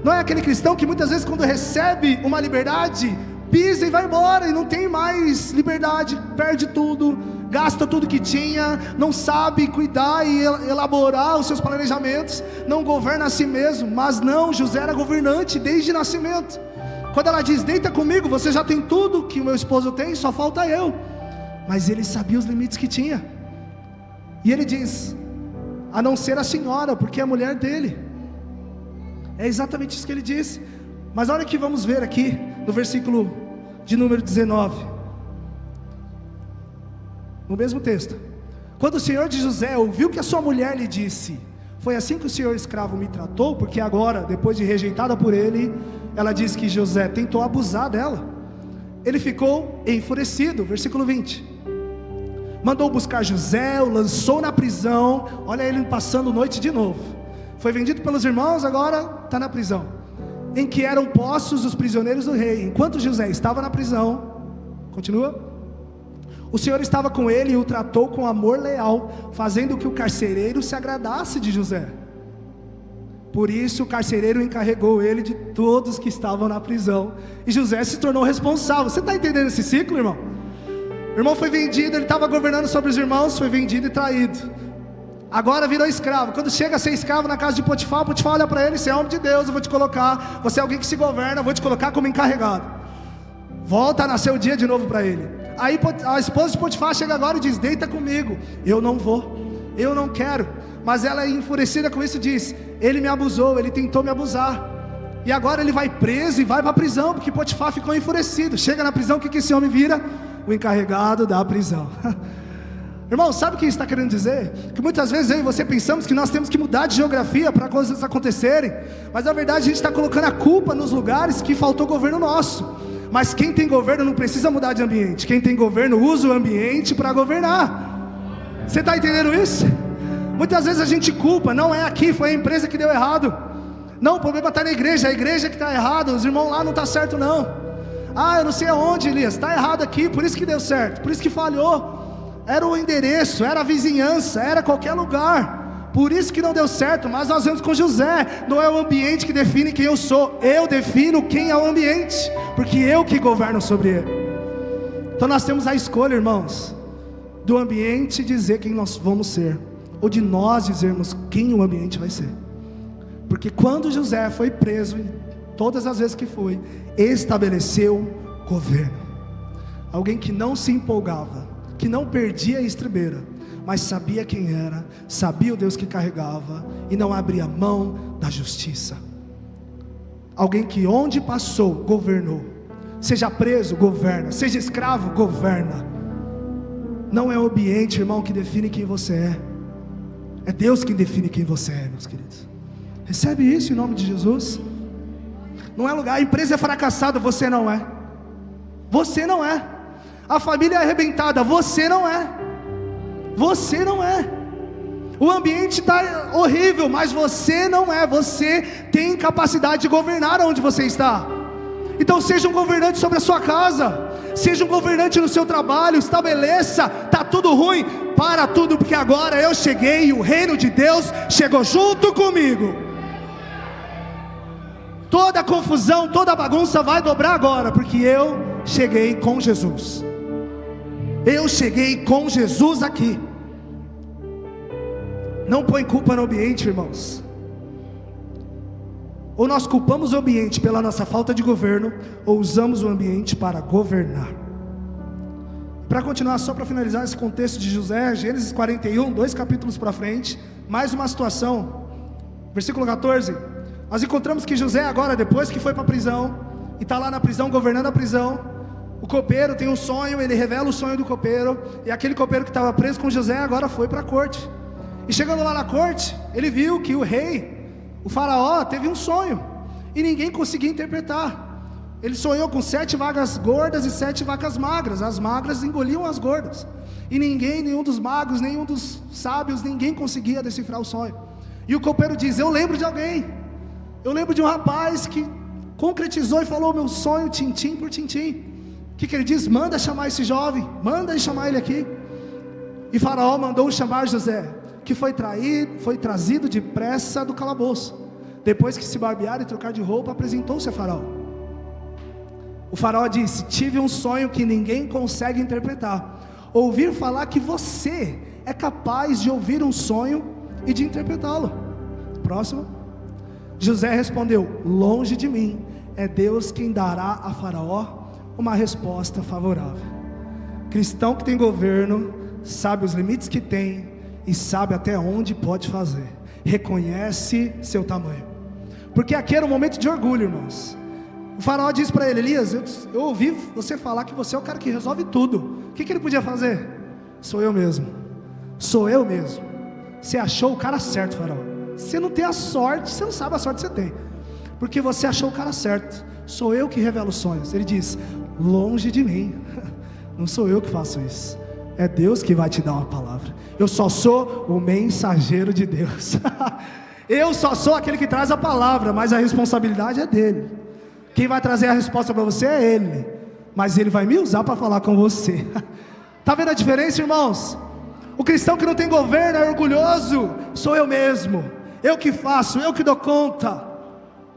não é aquele cristão que muitas vezes quando recebe uma liberdade, pisa e vai embora, e não tem mais liberdade, perde tudo, gasta tudo que tinha, não sabe cuidar e elaborar os seus planejamentos, não governa a si mesmo. Mas não, José era governante desde nascimento. Quando ela diz: deita comigo, você já tem tudo que o meu esposo tem, só falta eu. Mas ele sabia os limites que tinha, e ele diz: a não ser a senhora, porque é a mulher dele. É exatamente isso que ele disse. Mas olha que vamos ver aqui no versículo de número 19, no mesmo texto: quando o senhor de José ouviu que a sua mulher lhe disse: foi assim que o senhor escravo me tratou, porque agora, depois de rejeitada por ele, ela diz que José tentou abusar dela, ele ficou enfurecido. Versículo 20: mandou buscar José, o lançou na prisão. Olha ele passando noite de novo. Foi vendido pelos irmãos, agora está na prisão, em que eram postos os prisioneiros do rei. Enquanto José estava na prisão, continua, o Senhor estava com ele e o tratou com amor leal, fazendo que o carcereiro se agradasse de José. Por isso o carcereiro encarregou ele de todos que estavam na prisão, e José se tornou responsável. Você está entendendo esse ciclo, irmão? O irmão foi vendido, ele estava governando sobre os irmãos, foi vendido e traído, agora virou escravo. Quando chega a ser escravo na casa de Potifar, Potifar olha para ele: você é homem de Deus, eu vou te colocar, você é alguém que se governa, eu vou te colocar como encarregado. Volta a nascer o dia de novo para ele. Aí a esposa de Potifar chega agora e diz: deita comigo. Eu não vou, eu não quero. Mas ela, enfurecida com isso, diz: ele me abusou, ele tentou me abusar, e agora ele vai preso e vai para a prisão, porque Potifar ficou enfurecido. Chega na prisão, o que esse homem vira? O encarregado da prisão. Irmão, sabe o que está querendo dizer? Que muitas vezes eu e você pensamos que nós temos que mudar de geografia para coisas acontecerem, mas na verdade a gente está colocando a culpa nos lugares que faltou governo nosso. Mas quem tem governo não precisa mudar de ambiente, quem tem governo usa o ambiente para governar. Você está entendendo isso? Muitas vezes a gente culpa: não é aqui, foi a empresa que deu errado. Não, o problema está na igreja, a igreja que está errada, os irmãos lá não está certo não. Eu não sei aonde, Elias, está errado aqui, por isso que deu certo, por isso que falhou. Era o endereço, era a vizinhança, era qualquer lugar, por isso que não deu certo. Mas nós vemos com José: não é o ambiente que define quem eu sou, eu defino quem é o ambiente, porque eu que governo sobre ele. Então nós temos a escolha, irmãos, do ambiente dizer quem nós vamos ser, ou de nós dizermos quem o ambiente vai ser. Porque quando José foi preso, todas as vezes que foi, estabeleceu governo. Alguém que não se empolgava, que não perdia a estribeira, mas sabia quem era, sabia o Deus que carregava, e não abria mão da justiça. Alguém que onde passou, governou. Seja preso, governa. Seja escravo, governa. Não é o ambiente, irmão, que define quem você é, é Deus quem define quem você é, meus queridos. Recebe isso em nome de Jesus. Não é lugar, a empresa é fracassada, você não é. Você não é. A família é arrebentada, você não é. Você não é. O ambiente está horrível, mas você não é. Você tem capacidade de governar onde você está. Então seja um governante sobre a sua casa, seja um governante no seu trabalho. Estabeleça, está tudo ruim, para tudo, porque agora eu cheguei e o reino de Deus chegou junto comigo. Toda a confusão, toda a bagunça vai dobrar agora, porque eu cheguei com Jesus. Eu cheguei com Jesus aqui. Não põe culpa no ambiente, irmãos. Ou nós culpamos o ambiente pela nossa falta de governo, ou usamos o ambiente para governar. Para continuar, só para finalizar esse contexto de José, Gênesis 41, 2 capítulos para frente, mais uma situação, versículo 14, nós encontramos que José agora, depois que foi para a prisão, e está lá na prisão, governando a prisão, o copeiro tem um sonho, ele revela o sonho do copeiro, e aquele copeiro que estava preso com José, agora foi para a corte, e chegando lá na corte, ele viu que o rei, o faraó, teve um sonho, e ninguém conseguia interpretar. Ele sonhou com 7 vacas gordas e 7 vacas magras. As magras engoliam as gordas. E nenhum dos magos, nenhum dos sábios, ninguém conseguia decifrar o sonho. E o copeiro diz: eu lembro de alguém. Eu lembro de um rapaz que concretizou e falou meu sonho tintim por tintim. O que ele diz? Manda chamar esse jovem, manda chamar ele aqui. E Faraó mandou chamar José, que foi trazido depressa do calabouço. Depois que se barbear e trocar de roupa, apresentou-se a Faraó. O faraó disse: tive um sonho que ninguém consegue interpretar. Ouvir falar que você é capaz de ouvir um sonho e de interpretá-lo. Próximo. José respondeu: longe de mim, é Deus quem dará a Faraó uma resposta favorável. Cristão que tem governo, sabe os limites que tem e sabe até onde pode fazer. Reconhece seu tamanho. Porque aqui era um momento de orgulho, irmãos. O faraó disse para ele: Elias, eu ouvi você falar que você é o cara que resolve tudo. O que ele podia fazer? Sou eu mesmo. Você achou o cara certo, faraó. Você não tem a sorte, você não sabe a sorte que você tem, porque você achou o cara certo. Sou eu que revelo sonhos. Ele diz: longe de mim, não sou eu que faço isso, é Deus que vai te dar uma palavra. Eu só sou o mensageiro de Deus. Eu só sou aquele que traz a palavra, mas a responsabilidade é dele. Quem vai trazer a resposta para você é Ele, mas Ele vai me usar para falar com você. Está vendo a diferença, irmãos? O cristão que não tem governo é orgulhoso. Sou eu mesmo, eu que faço, eu que dou conta.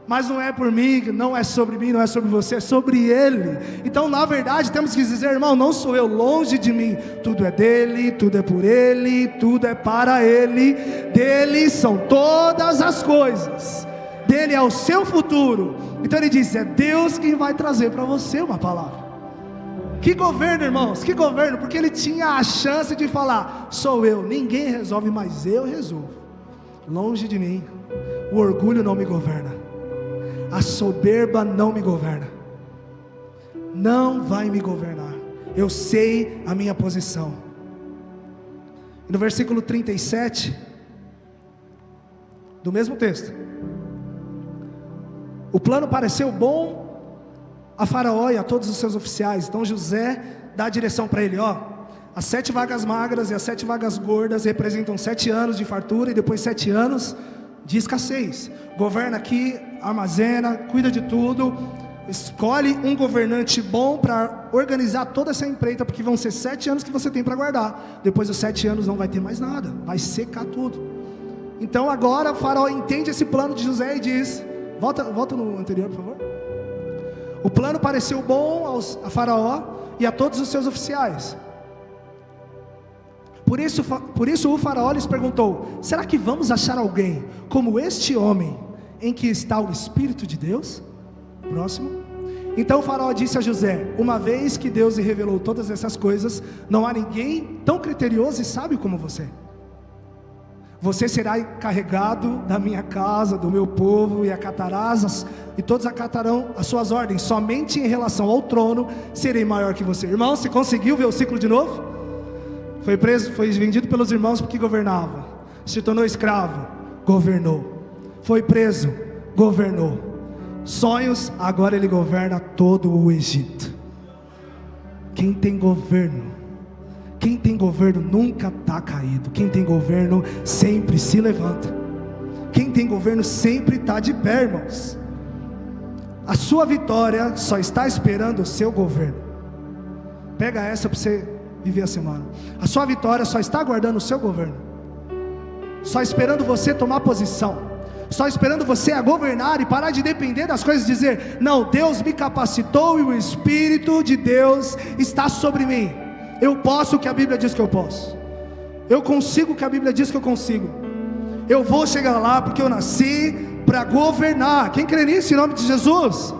Mas não é por mim, não é sobre mim, não é sobre você, é sobre Ele. Então na verdade temos que dizer: irmão, não sou eu, longe de mim. Tudo é dEle, tudo é por Ele, tudo é para Ele. DEle são todas as coisas, dEle é o seu futuro. Então ele diz: é Deus quem vai trazer para você uma palavra. Que governo, irmãos, que governo, porque ele tinha a chance de falar: sou eu, ninguém resolve, mas eu resolvo. Longe de mim, o orgulho não me governa, a soberba não me governa, não vai me governar. Eu sei a minha posição. E no versículo 37 do mesmo texto: o plano pareceu bom a Faraó e a todos os seus oficiais. Então José dá a direção para ele: as 7 vagas magras e as 7 vagas gordas representam 7 anos de fartura e depois 7 anos de escassez. Governa aqui, armazena, cuida de tudo. Escolhe um governante bom para organizar toda essa empreita, porque vão ser 7 anos que você tem para guardar. Depois dos 7 anos não vai ter mais nada, vai secar tudo. Então agora o Faraó entende esse plano de José e diz: Volta no anterior, por favor. O plano pareceu bom a Faraó e a todos os seus oficiais. Por isso o Faraó lhes perguntou: será que vamos achar alguém como este homem, em que está o Espírito de Deus? Próximo. Então o Faraó disse a José: uma vez que Deus lhe revelou todas essas coisas, não há ninguém tão criterioso e sábio como você. Você será encarregado da minha casa, do meu povo, e todos acatarão as suas ordens. Somente em relação ao trono serei maior que você. Irmão, você conseguiu ver o ciclo de novo? Foi preso, foi vendido pelos irmãos porque governava. Se tornou escravo, governou. Foi preso, governou. Sonhos, agora ele governa todo o Egito. Quem tem governo nunca está caído. Quem tem governo sempre se levanta. Quem tem governo sempre está de pé, irmãos. A sua vitória só está esperando o seu governo. Pega essa para você viver a semana. A sua vitória só está aguardando o seu governo, só esperando você tomar posição, só esperando você a governar e parar de depender das coisas, dizer: não, Deus me capacitou e o Espírito de Deus está sobre mim. Eu posso o que a Bíblia diz que eu posso, eu consigo o que a Bíblia diz que eu consigo, eu vou chegar lá porque eu nasci para governar. Quem crê nisso em nome de Jesus?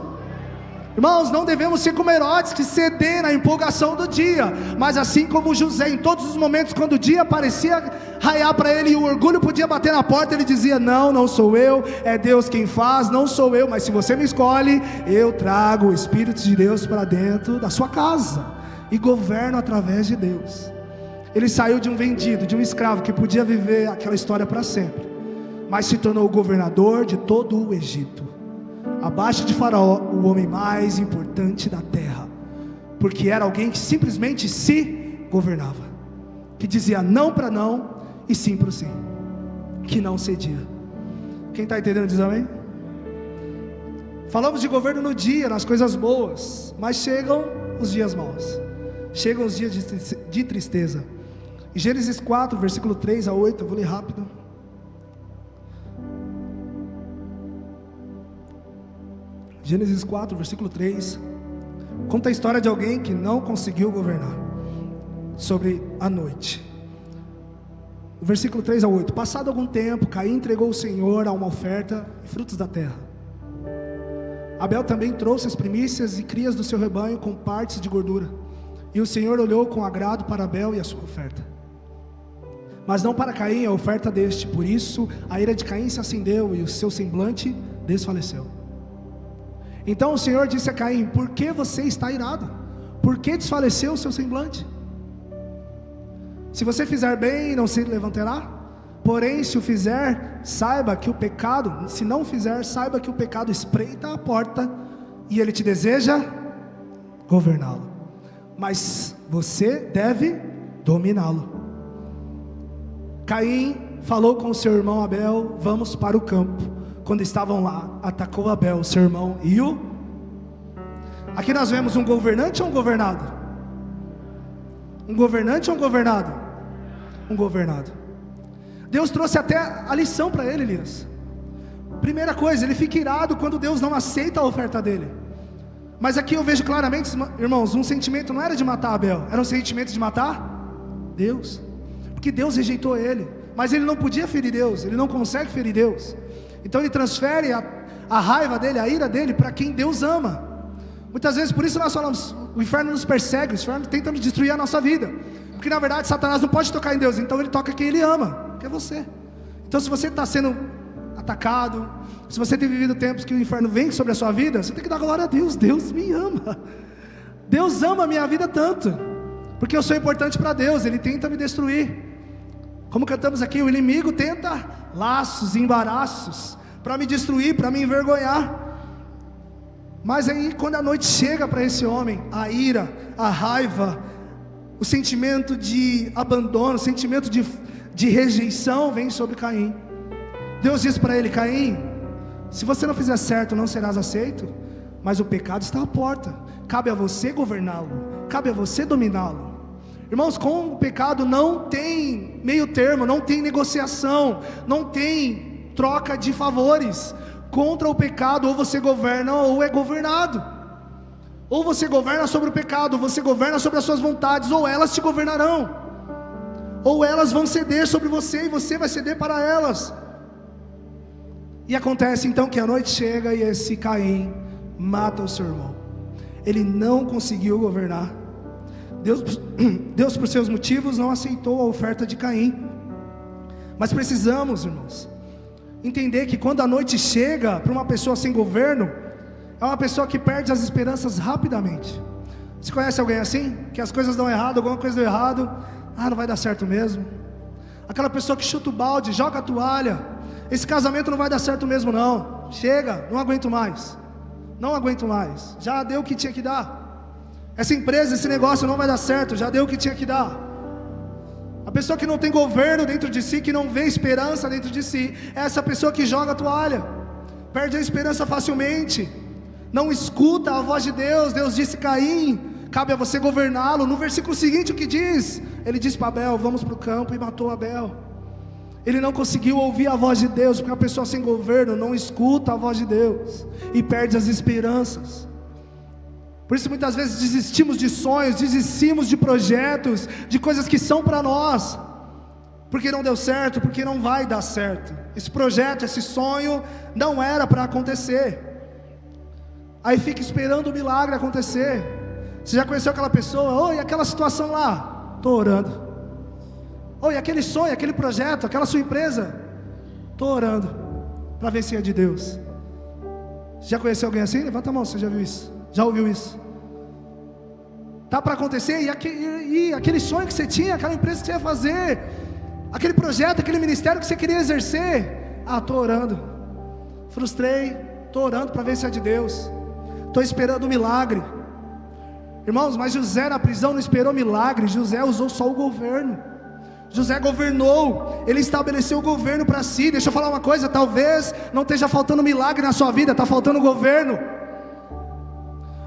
Irmãos, não devemos ser como Herodes, que ceder na empolgação do dia, mas assim como José, em todos os momentos, quando o dia parecia raiar para ele e o orgulho podia bater na porta, ele dizia: não, não sou eu, é Deus quem faz, não sou eu, mas se você me escolhe, eu trago o Espírito de Deus para dentro da sua casa, e governo através de Deus. Ele saiu de um vendido, de um escravo, que podia viver aquela história para sempre, mas se tornou o governador de todo o Egito, abaixo de Faraó, o homem mais importante da terra, porque era alguém que simplesmente se governava, que dizia não para não e sim para o sim, que não cedia. Quem está entendendo diz amém? Falamos de governo no dia, nas coisas boas, mas chegam os dias maus, chegam os dias de tristeza. Em Gênesis 4, versículo 3 a 8, eu vou ler rápido. Gênesis 4, versículo 3, conta a história de alguém que não conseguiu governar sobre a noite. O versículo 3 a 8: passado algum tempo, Caim entregou ao Senhor a uma oferta e frutos da terra. Abel também trouxe as primícias e crias do seu rebanho com partes de gordura. E o Senhor olhou com agrado para Abel e a sua oferta, mas não para Caim a oferta deste. Por isso a ira de Caim se acendeu e o seu semblante desfaleceu. Então o Senhor disse a Caim: por que você está irado? Por que desfaleceu o seu semblante? Se você fizer bem, não se levantará? Porém, se o fizer, saiba que o pecado, se não fizer, saiba que o pecado espreita a porta, e ele te deseja governá-lo, mas você deve dominá-lo. Caim falou com seu irmão Abel: vamos para o campo. Quando estavam lá, atacou Abel, seu irmão, e o... Aqui nós vemos um governante ou um governado? Um governante ou um governado? Um governado. Deus trouxe até a lição para ele, Elias. Primeira coisa, ele fica irado quando Deus não aceita a oferta dele. Mas aqui eu vejo claramente, irmãos, um sentimento não era de matar Abel, era um sentimento de matar Deus, porque Deus rejeitou ele, mas ele não podia ferir Deus, ele não consegue ferir Deus. Então ele transfere a raiva dele, a ira dele, para quem Deus ama. Muitas vezes, por isso nós falamos, o inferno nos persegue, o inferno tenta destruir a nossa vida, porque na verdade Satanás não pode tocar em Deus, então ele toca quem ele ama, que é você. Então se você está sendo atacado, se você tem vivido tempos que o inferno vem sobre a sua vida, você tem que dar glória a Deus. Deus me ama, Deus ama a minha vida tanto, porque eu sou importante para Deus. Ele tenta me destruir, como cantamos aqui, o inimigo tenta laços e embaraços para me destruir, para me envergonhar. Mas aí quando a noite chega para esse homem, a ira, a raiva, o sentimento de abandono, o sentimento de rejeição vem sobre Caim. Deus diz para ele: Caim, se você não fizer certo, não serás aceito, mas o pecado está à porta, cabe a você governá-lo, cabe a você dominá-lo. Irmãos, com o pecado não tem meio termo, não tem negociação, não tem troca de favores. Contra o pecado, ou você governa ou é governado. Ou você governa sobre o pecado, ou você governa sobre as suas vontades, ou elas te governarão, ou elas vão ceder sobre você e você vai ceder para elas. E acontece então que a noite chega e esse Caim mata o seu irmão. Ele não conseguiu governar. Deus por seus motivos não aceitou a oferta de Caim. Mas precisamos, irmãos, entender que quando a noite chega para uma pessoa sem governo, é uma pessoa que perde as esperanças rapidamente. Você conhece alguém assim? Que as coisas dão errado, alguma coisa deu errado, não vai dar certo mesmo. Aquela pessoa que chuta o balde, joga a toalha, esse casamento não vai dar certo mesmo não, chega, não aguento mais, já deu o que tinha que dar. Essa empresa, esse negócio não vai dar certo, já deu o que tinha que dar. A pessoa que não tem governo dentro de si, que não vê esperança dentro de si, é essa pessoa que joga a toalha, perde a esperança facilmente, não escuta a voz de Deus. Deus disse: Caim, cabe a você governá-lo. No versículo seguinte o que diz? Ele diz para Abel: vamos para o campo, e matou Abel. Ele não conseguiu ouvir a voz de Deus, porque a pessoa sem governo não escuta a voz de Deus, e perde as esperanças. Por isso muitas vezes desistimos de sonhos, desistimos de projetos, de coisas que são para nós, porque não deu certo, porque não vai dar certo. Esse projeto, esse sonho não era para acontecer. aí fica esperando o milagre acontecer. Você já conheceu aquela pessoa? Oi, aquela situação lá, estou orando. Oi, aquele sonho, aquele projeto, aquela sua empresa, estou orando, para ver se é de Deus. Você já conheceu alguém assim? Levanta a mão, você já viu isso? Já ouviu isso? Está para acontecer, e aquele sonho que você tinha, aquela empresa que você ia fazer, aquele projeto, aquele ministério que você queria exercer, estou orando, frustrei, estou orando para ver se é de Deus, estou esperando um milagre. Irmãos, mas José na prisão não esperou milagre, José usou só o governo. José governou, ele estabeleceu o governo para si. Deixa eu falar uma coisa, talvez não esteja faltando milagre na sua vida, está faltando governo.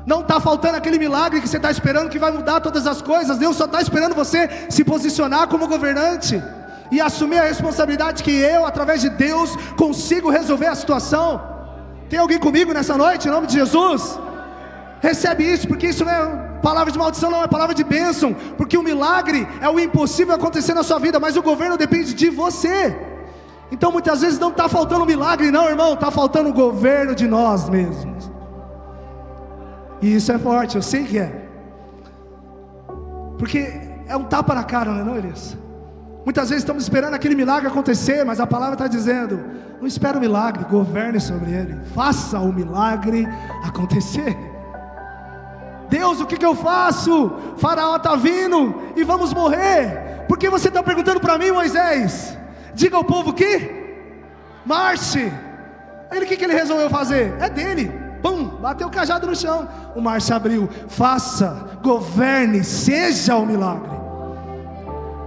Não está faltando aquele milagre que você está esperando que vai mudar todas as coisas. Deus só está esperando você se posicionar como governante e assumir a responsabilidade que eu, através de Deus, consigo resolver a situação. Tem alguém comigo nessa noite, em nome de Jesus? Recebe isso, porque isso não é palavra de maldição, não, é palavra de bênção, porque o milagre é o impossível acontecer na sua vida, mas o governo depende de você. Então muitas vezes não está faltando milagre não, irmão, está faltando o governo de nós mesmos. E isso é forte, eu sei que é, porque é um tapa na cara, não é, Elias? Muitas vezes estamos esperando aquele milagre acontecer, mas a palavra está dizendo, não espera o milagre, governe sobre ele, faça o milagre acontecer. Deus, o que eu faço? Faraó está vindo e vamos morrer. Por que você está perguntando para mim, Moisés? Diga ao povo que marche. Ele, o que ele resolveu fazer? É dele. Pum, bateu o cajado no chão, o mar se abriu. Faça, governe, seja o milagre.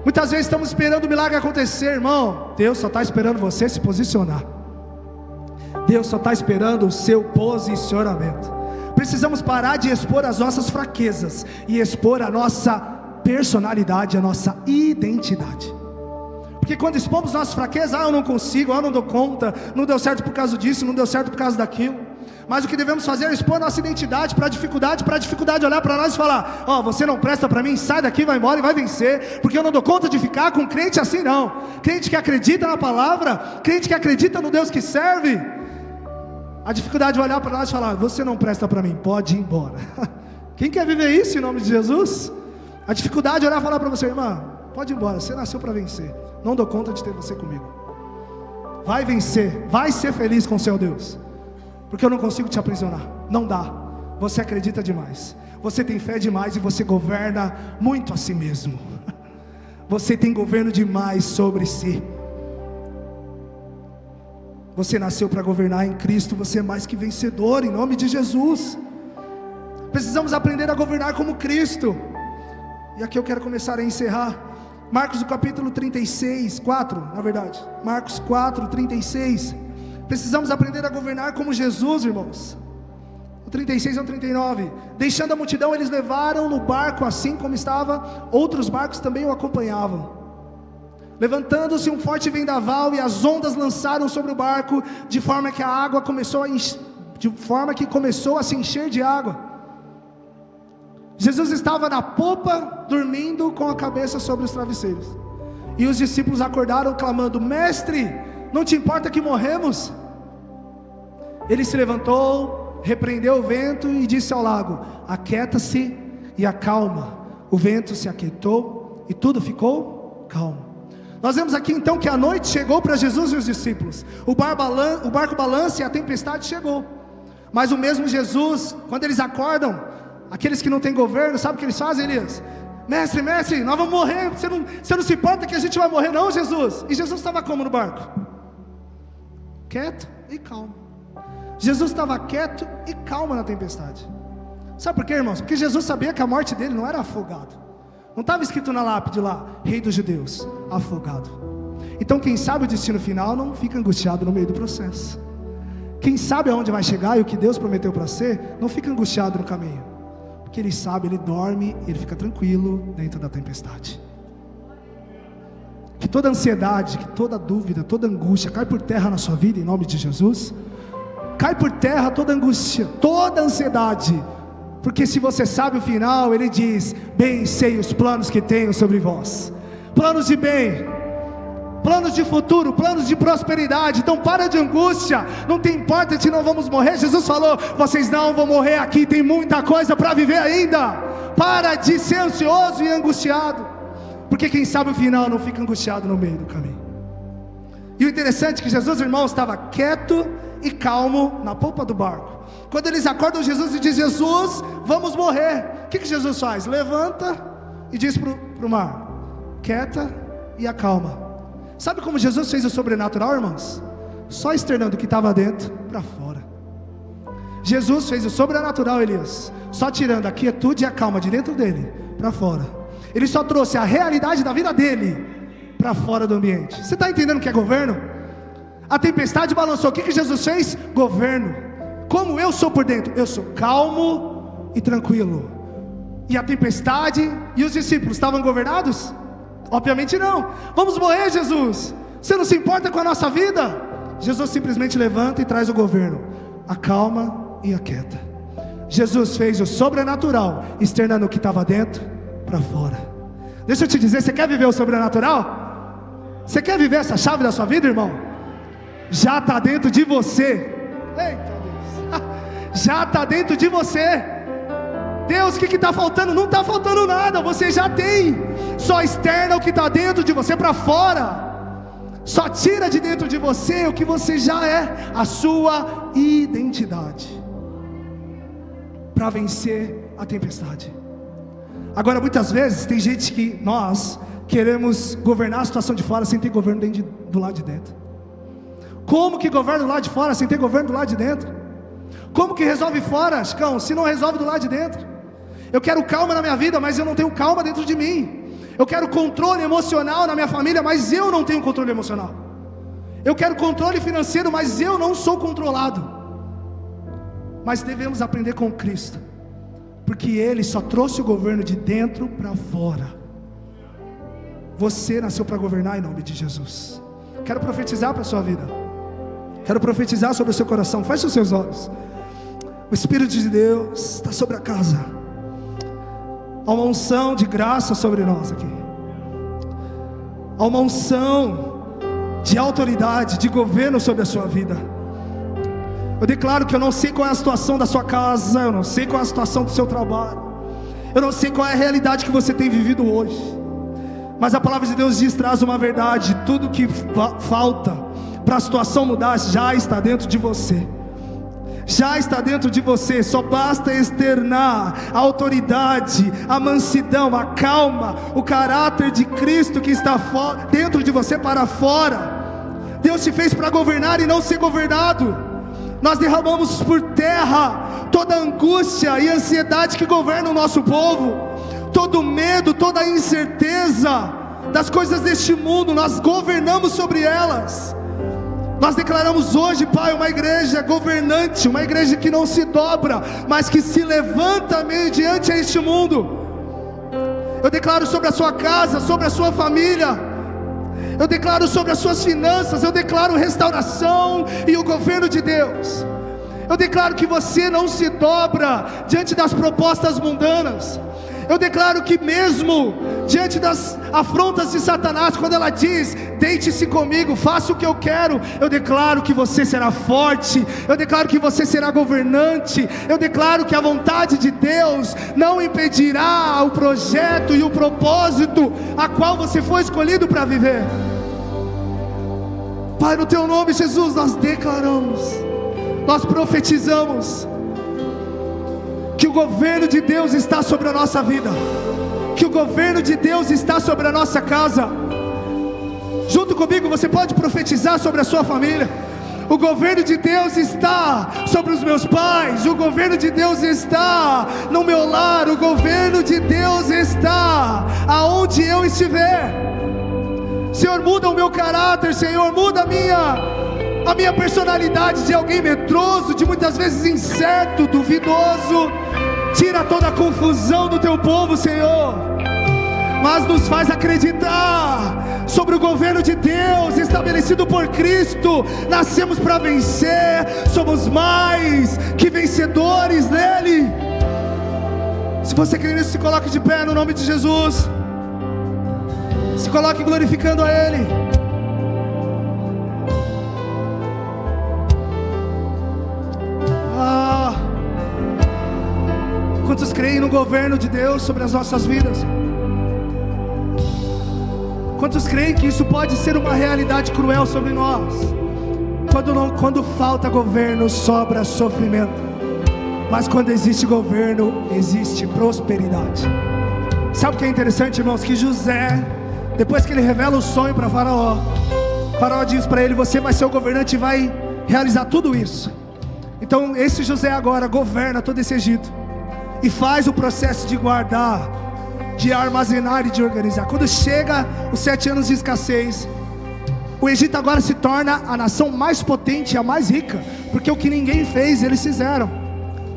Muitas vezes estamos esperando o milagre acontecer, irmão. Deus só está esperando você se posicionar. Deus só está esperando o seu posicionamento. Precisamos parar de expor as nossas fraquezas e expor a nossa personalidade, a nossa identidade. Porque quando expomos nossas fraquezas, eu não consigo, eu não dou conta, não deu certo por causa disso, não deu certo por causa daquilo. Mas o que devemos fazer é expor a nossa identidade para a dificuldade olhar para nós e falar, você não presta para mim, sai daqui, vai embora e vai vencer, porque eu não dou conta de ficar com um crente assim não. Crente que acredita na palavra, crente que acredita no Deus que serve. A dificuldade vai olhar para nós e falar, você não presta para mim, pode ir embora. Quem quer viver isso em nome de Jesus? A dificuldade é olhar e falar para você, irmã, pode ir embora, você nasceu para vencer, não dou conta de ter você comigo. Vai vencer, vai ser feliz com o seu Deus, porque eu não consigo te aprisionar, não dá. Você acredita demais, você tem fé demais e você governa muito a si mesmo. Você tem governo demais sobre si. Você nasceu para governar em Cristo, você é mais que vencedor, em nome de Jesus. Precisamos aprender a governar como Cristo. E aqui eu quero começar a encerrar. Marcos, o capítulo 36, 4, na verdade. Marcos 4, 36. Precisamos aprender a governar como Jesus, irmãos. O 36 ao 39. Deixando a multidão, eles levaram no barco assim como estava. Outros barcos também o acompanhavam. Levantando-se um forte vendaval e as ondas lançaram sobre o barco, de forma que a água começou a se encher de água. Jesus estava na popa, dormindo com a cabeça sobre os travesseiros. E os discípulos acordaram clamando, mestre, não te importa que morremos? Ele se levantou, repreendeu o vento e disse ao lago, aquieta-se e acalma. O vento se aquietou e tudo ficou calmo. Nós vemos aqui então que a noite chegou para Jesus e os discípulos. O barco balança e a tempestade chegou. Mas o mesmo Jesus, quando eles acordam, aqueles que não têm governo, sabe o que eles fazem, Elias? Mestre, nós vamos morrer, você não se importa que a gente vai morrer não, Jesus? E Jesus estava como no barco? Quieto e calmo. Jesus estava quieto e calmo na tempestade. Sabe por quê, irmãos? Porque Jesus sabia que a morte dele não era afogado. Não estava escrito na lápide lá, rei dos judeus, afogado. Então quem sabe o destino final não fica angustiado no meio do processo. Quem sabe aonde vai chegar e o que Deus prometeu para ser, não fica angustiado no caminho. Porque ele sabe, ele dorme, ele fica tranquilo dentro da tempestade. Que toda ansiedade, que toda dúvida, toda angústia cai por terra na sua vida em nome de Jesus. Cai por terra toda angústia, toda ansiedade. Porque se você sabe o final, ele diz, bem sei os planos que tenho sobre vós, planos de bem, planos de futuro, planos de prosperidade. Então para de angústia, não tem importa se não vamos morrer. Jesus falou: vocês não vão morrer aqui, tem muita coisa para viver ainda. Para de ser ansioso e angustiado, porque quem sabe o final não fica angustiado no meio do caminho. E o interessante é que Jesus, irmãos, estava quieto e calmo na polpa do barco. Quando eles acordam Jesus e diz: Jesus, vamos morrer. O que Jesus faz? Levanta e diz para o mar: quieta e acalma. Sabe como Jesus fez o sobrenatural, irmãos? Só externando o que estava dentro para fora. Jesus fez o sobrenatural, Elias, só tirando a quietude e a calma de dentro dele para fora. Ele só trouxe a realidade da vida dele para fora do ambiente. Você está entendendo o que é governo? A tempestade balançou. O que Jesus fez? Governo. Como eu sou por dentro? Eu sou calmo e tranquilo. E a tempestade e os discípulos estavam governados? Obviamente não. Vamos morrer, Jesus. Você não se importa com a nossa vida? Jesus simplesmente levanta e traz o governo, a calma e a quieta. Jesus fez o sobrenatural, externando o que estava dentro para fora. Deixa eu te dizer, você quer viver o sobrenatural? Você quer viver essa chave da sua vida, irmão? Já está dentro de você. Eita Deus. Já está dentro de você. Deus, o que está faltando? Não está faltando nada, você já tem. Só externa o que está dentro de você para fora. Só tira de dentro de você o que você já é, a sua identidade, para vencer a tempestade. Agora, muitas vezes tem gente que nós queremos governar a situação de fora sem ter governo do lado de dentro. Como que governa do lado de fora sem ter governo do lado de dentro? Como que resolve fora, Chicão, se não resolve do lado de dentro? Eu quero calma na minha vida, mas eu não tenho calma dentro de mim. Eu quero controle emocional na minha família, mas eu não tenho controle emocional. Eu quero controle financeiro, mas eu não sou controlado. Mas devemos aprender com Cristo, porque Ele só trouxe o governo de dentro para fora. Você nasceu para governar em nome de Jesus. Quero profetizar para a sua vida. Quero profetizar sobre o seu coração. Feche os seus olhos. O Espírito de Deus está sobre a casa. Há uma unção de graça sobre nós aqui. Há uma unção de autoridade, de governo sobre a sua vida. Eu declaro que eu não sei qual é a situação da sua casa, eu não sei qual é a situação do seu trabalho, eu não sei qual é a realidade que você tem vivido hoje, mas a palavra de Deus diz, traz uma verdade: tudo que falta para a situação mudar já está dentro de você. Já está dentro de você, só basta externar a autoridade, a mansidão, a calma, o caráter de Cristo que está dentro de você para fora. Deus te fez para governar e não ser governado. Nós derramamos por terra toda a angústia e ansiedade que governa o nosso povo, todo medo, toda a incerteza das coisas deste mundo. Nós governamos sobre elas. Nós declaramos hoje, Pai, uma igreja governante, uma igreja que não se dobra, mas que se levanta mediante a este mundo. Eu declaro sobre a sua casa, sobre a sua família, eu declaro sobre as suas finanças, eu declaro restauração e o governo de Deus. Eu declaro que você não se dobra diante das propostas mundanas. Eu declaro que mesmo diante das afrontas de Satanás, quando ela diz, deite-se comigo, faça o que eu quero, eu declaro que você será forte, eu declaro que você será governante, eu declaro que a vontade de Deus não impedirá o projeto e o propósito a qual você foi escolhido para viver. Pai, no teu nome, Jesus, nós declaramos, nós profetizamos que o governo de Deus está sobre a nossa vida, que o governo de Deus está sobre a nossa casa. Junto comigo você pode profetizar sobre a sua família. O governo de Deus está sobre os meus pais, o governo de Deus está no meu lar, o governo de Deus está aonde eu estiver. Senhor, muda o meu caráter, Senhor, muda a minha personalidade de alguém medroso, de muitas vezes incerto, duvidoso. Tira toda a confusão do teu povo, Senhor, mas nos faz acreditar sobre o governo de Deus estabelecido por Cristo. Nascemos para vencer, somos mais que vencedores nele. Se você crê nisso, se coloque de pé no nome de Jesus. Se coloque glorificando a Ele. creem no governo de Deus sobre as nossas vidas? Quantos creem que isso pode ser uma realidade cruel sobre nós? Quando falta governo, sobra sofrimento. Mas quando existe governo, existe prosperidade. Sabe o que é interessante, irmãos? Que José, depois que ele revela o sonho para Faraó, Faraó diz para ele: você vai ser o governante e vai realizar tudo isso. Então esse José agora governa todo esse Egito e faz o processo de guardar, de armazenar e de organizar. Quando chega os 7 anos de escassez, o Egito agora se torna a nação mais potente e a mais rica, porque o que ninguém fez, eles fizeram.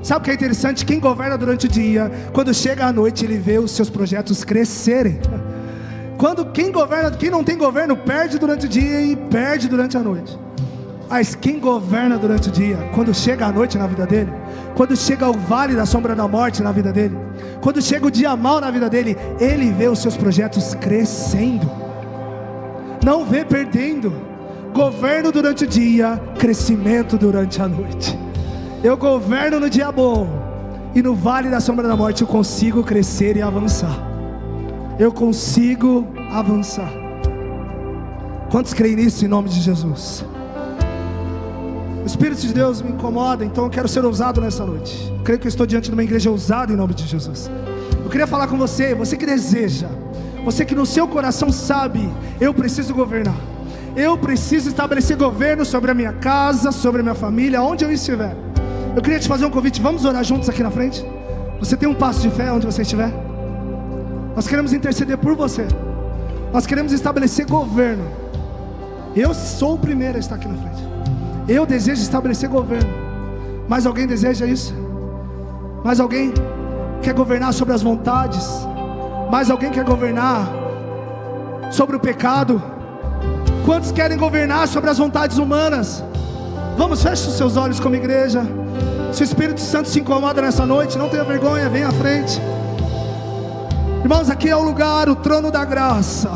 Sabe o que é interessante? Quem governa durante o dia, quando chega à noite, ele vê os seus projetos crescerem. Quem não tem governo, perde durante o dia e perde durante a noite. Mas quem governa durante o dia, quando chega a noite na vida dele, quando chega o vale da sombra da morte na vida dele, quando chega o dia mau na vida dele, ele vê os seus projetos crescendo, não vê perdendo. Governo durante o dia, crescimento durante a noite. Eu governo no dia bom, e no vale da sombra da morte eu consigo crescer e avançar. Eu consigo avançar. Quantos creem nisso em nome de Jesus? O Espírito de Deus me incomoda, então eu quero ser ousado nessa noite. Eu creio que eu estou diante de uma igreja ousada em nome de Jesus. Eu queria falar com você, você que deseja, você que no seu coração sabe: eu preciso governar, eu preciso estabelecer governo sobre a minha casa, sobre a minha família, onde eu estiver. Eu queria te fazer um convite, vamos orar juntos aqui na frente? Você tem um passo de fé onde você estiver? Nós queremos interceder por você. Nós queremos estabelecer governo. Eu sou o primeiro a estar aqui na frente. Eu desejo estabelecer governo. Mais alguém deseja isso? Mais alguém quer governar sobre as vontades? Mais alguém quer governar sobre o pecado? Quantos querem governar sobre as vontades humanas? Vamos, feche os seus olhos como igreja. Se o Espírito Santo se incomoda nessa noite, não tenha vergonha, venha à frente. Irmãos, aqui é o lugar, o trono da graça.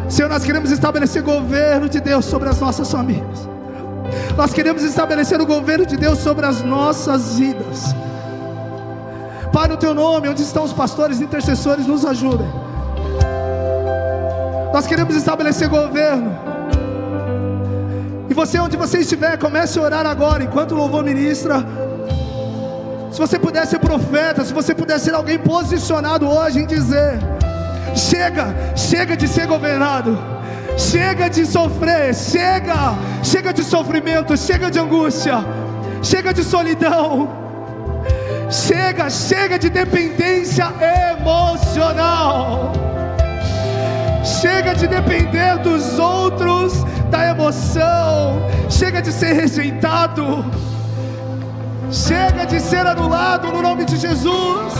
Senhor, nós queremos estabelecer governo de Deus sobre as nossas famílias. Nós queremos estabelecer o governo de Deus sobre as nossas vidas. Pai, no Teu nome, onde estão os pastores e intercessores, nos ajudem. Nós queremos estabelecer governo. E você, onde você estiver, comece a orar agora, enquanto o louvor ministra. Se você puder ser profeta, se você puder ser alguém posicionado hoje em dizer: chega de ser governado, chega de sofrer, chega de sofrimento, chega de angústia, chega de solidão, chega de dependência emocional, chega de depender dos outros, da emoção, chega de ser rejeitado, chega de ser anulado no nome de Jesus.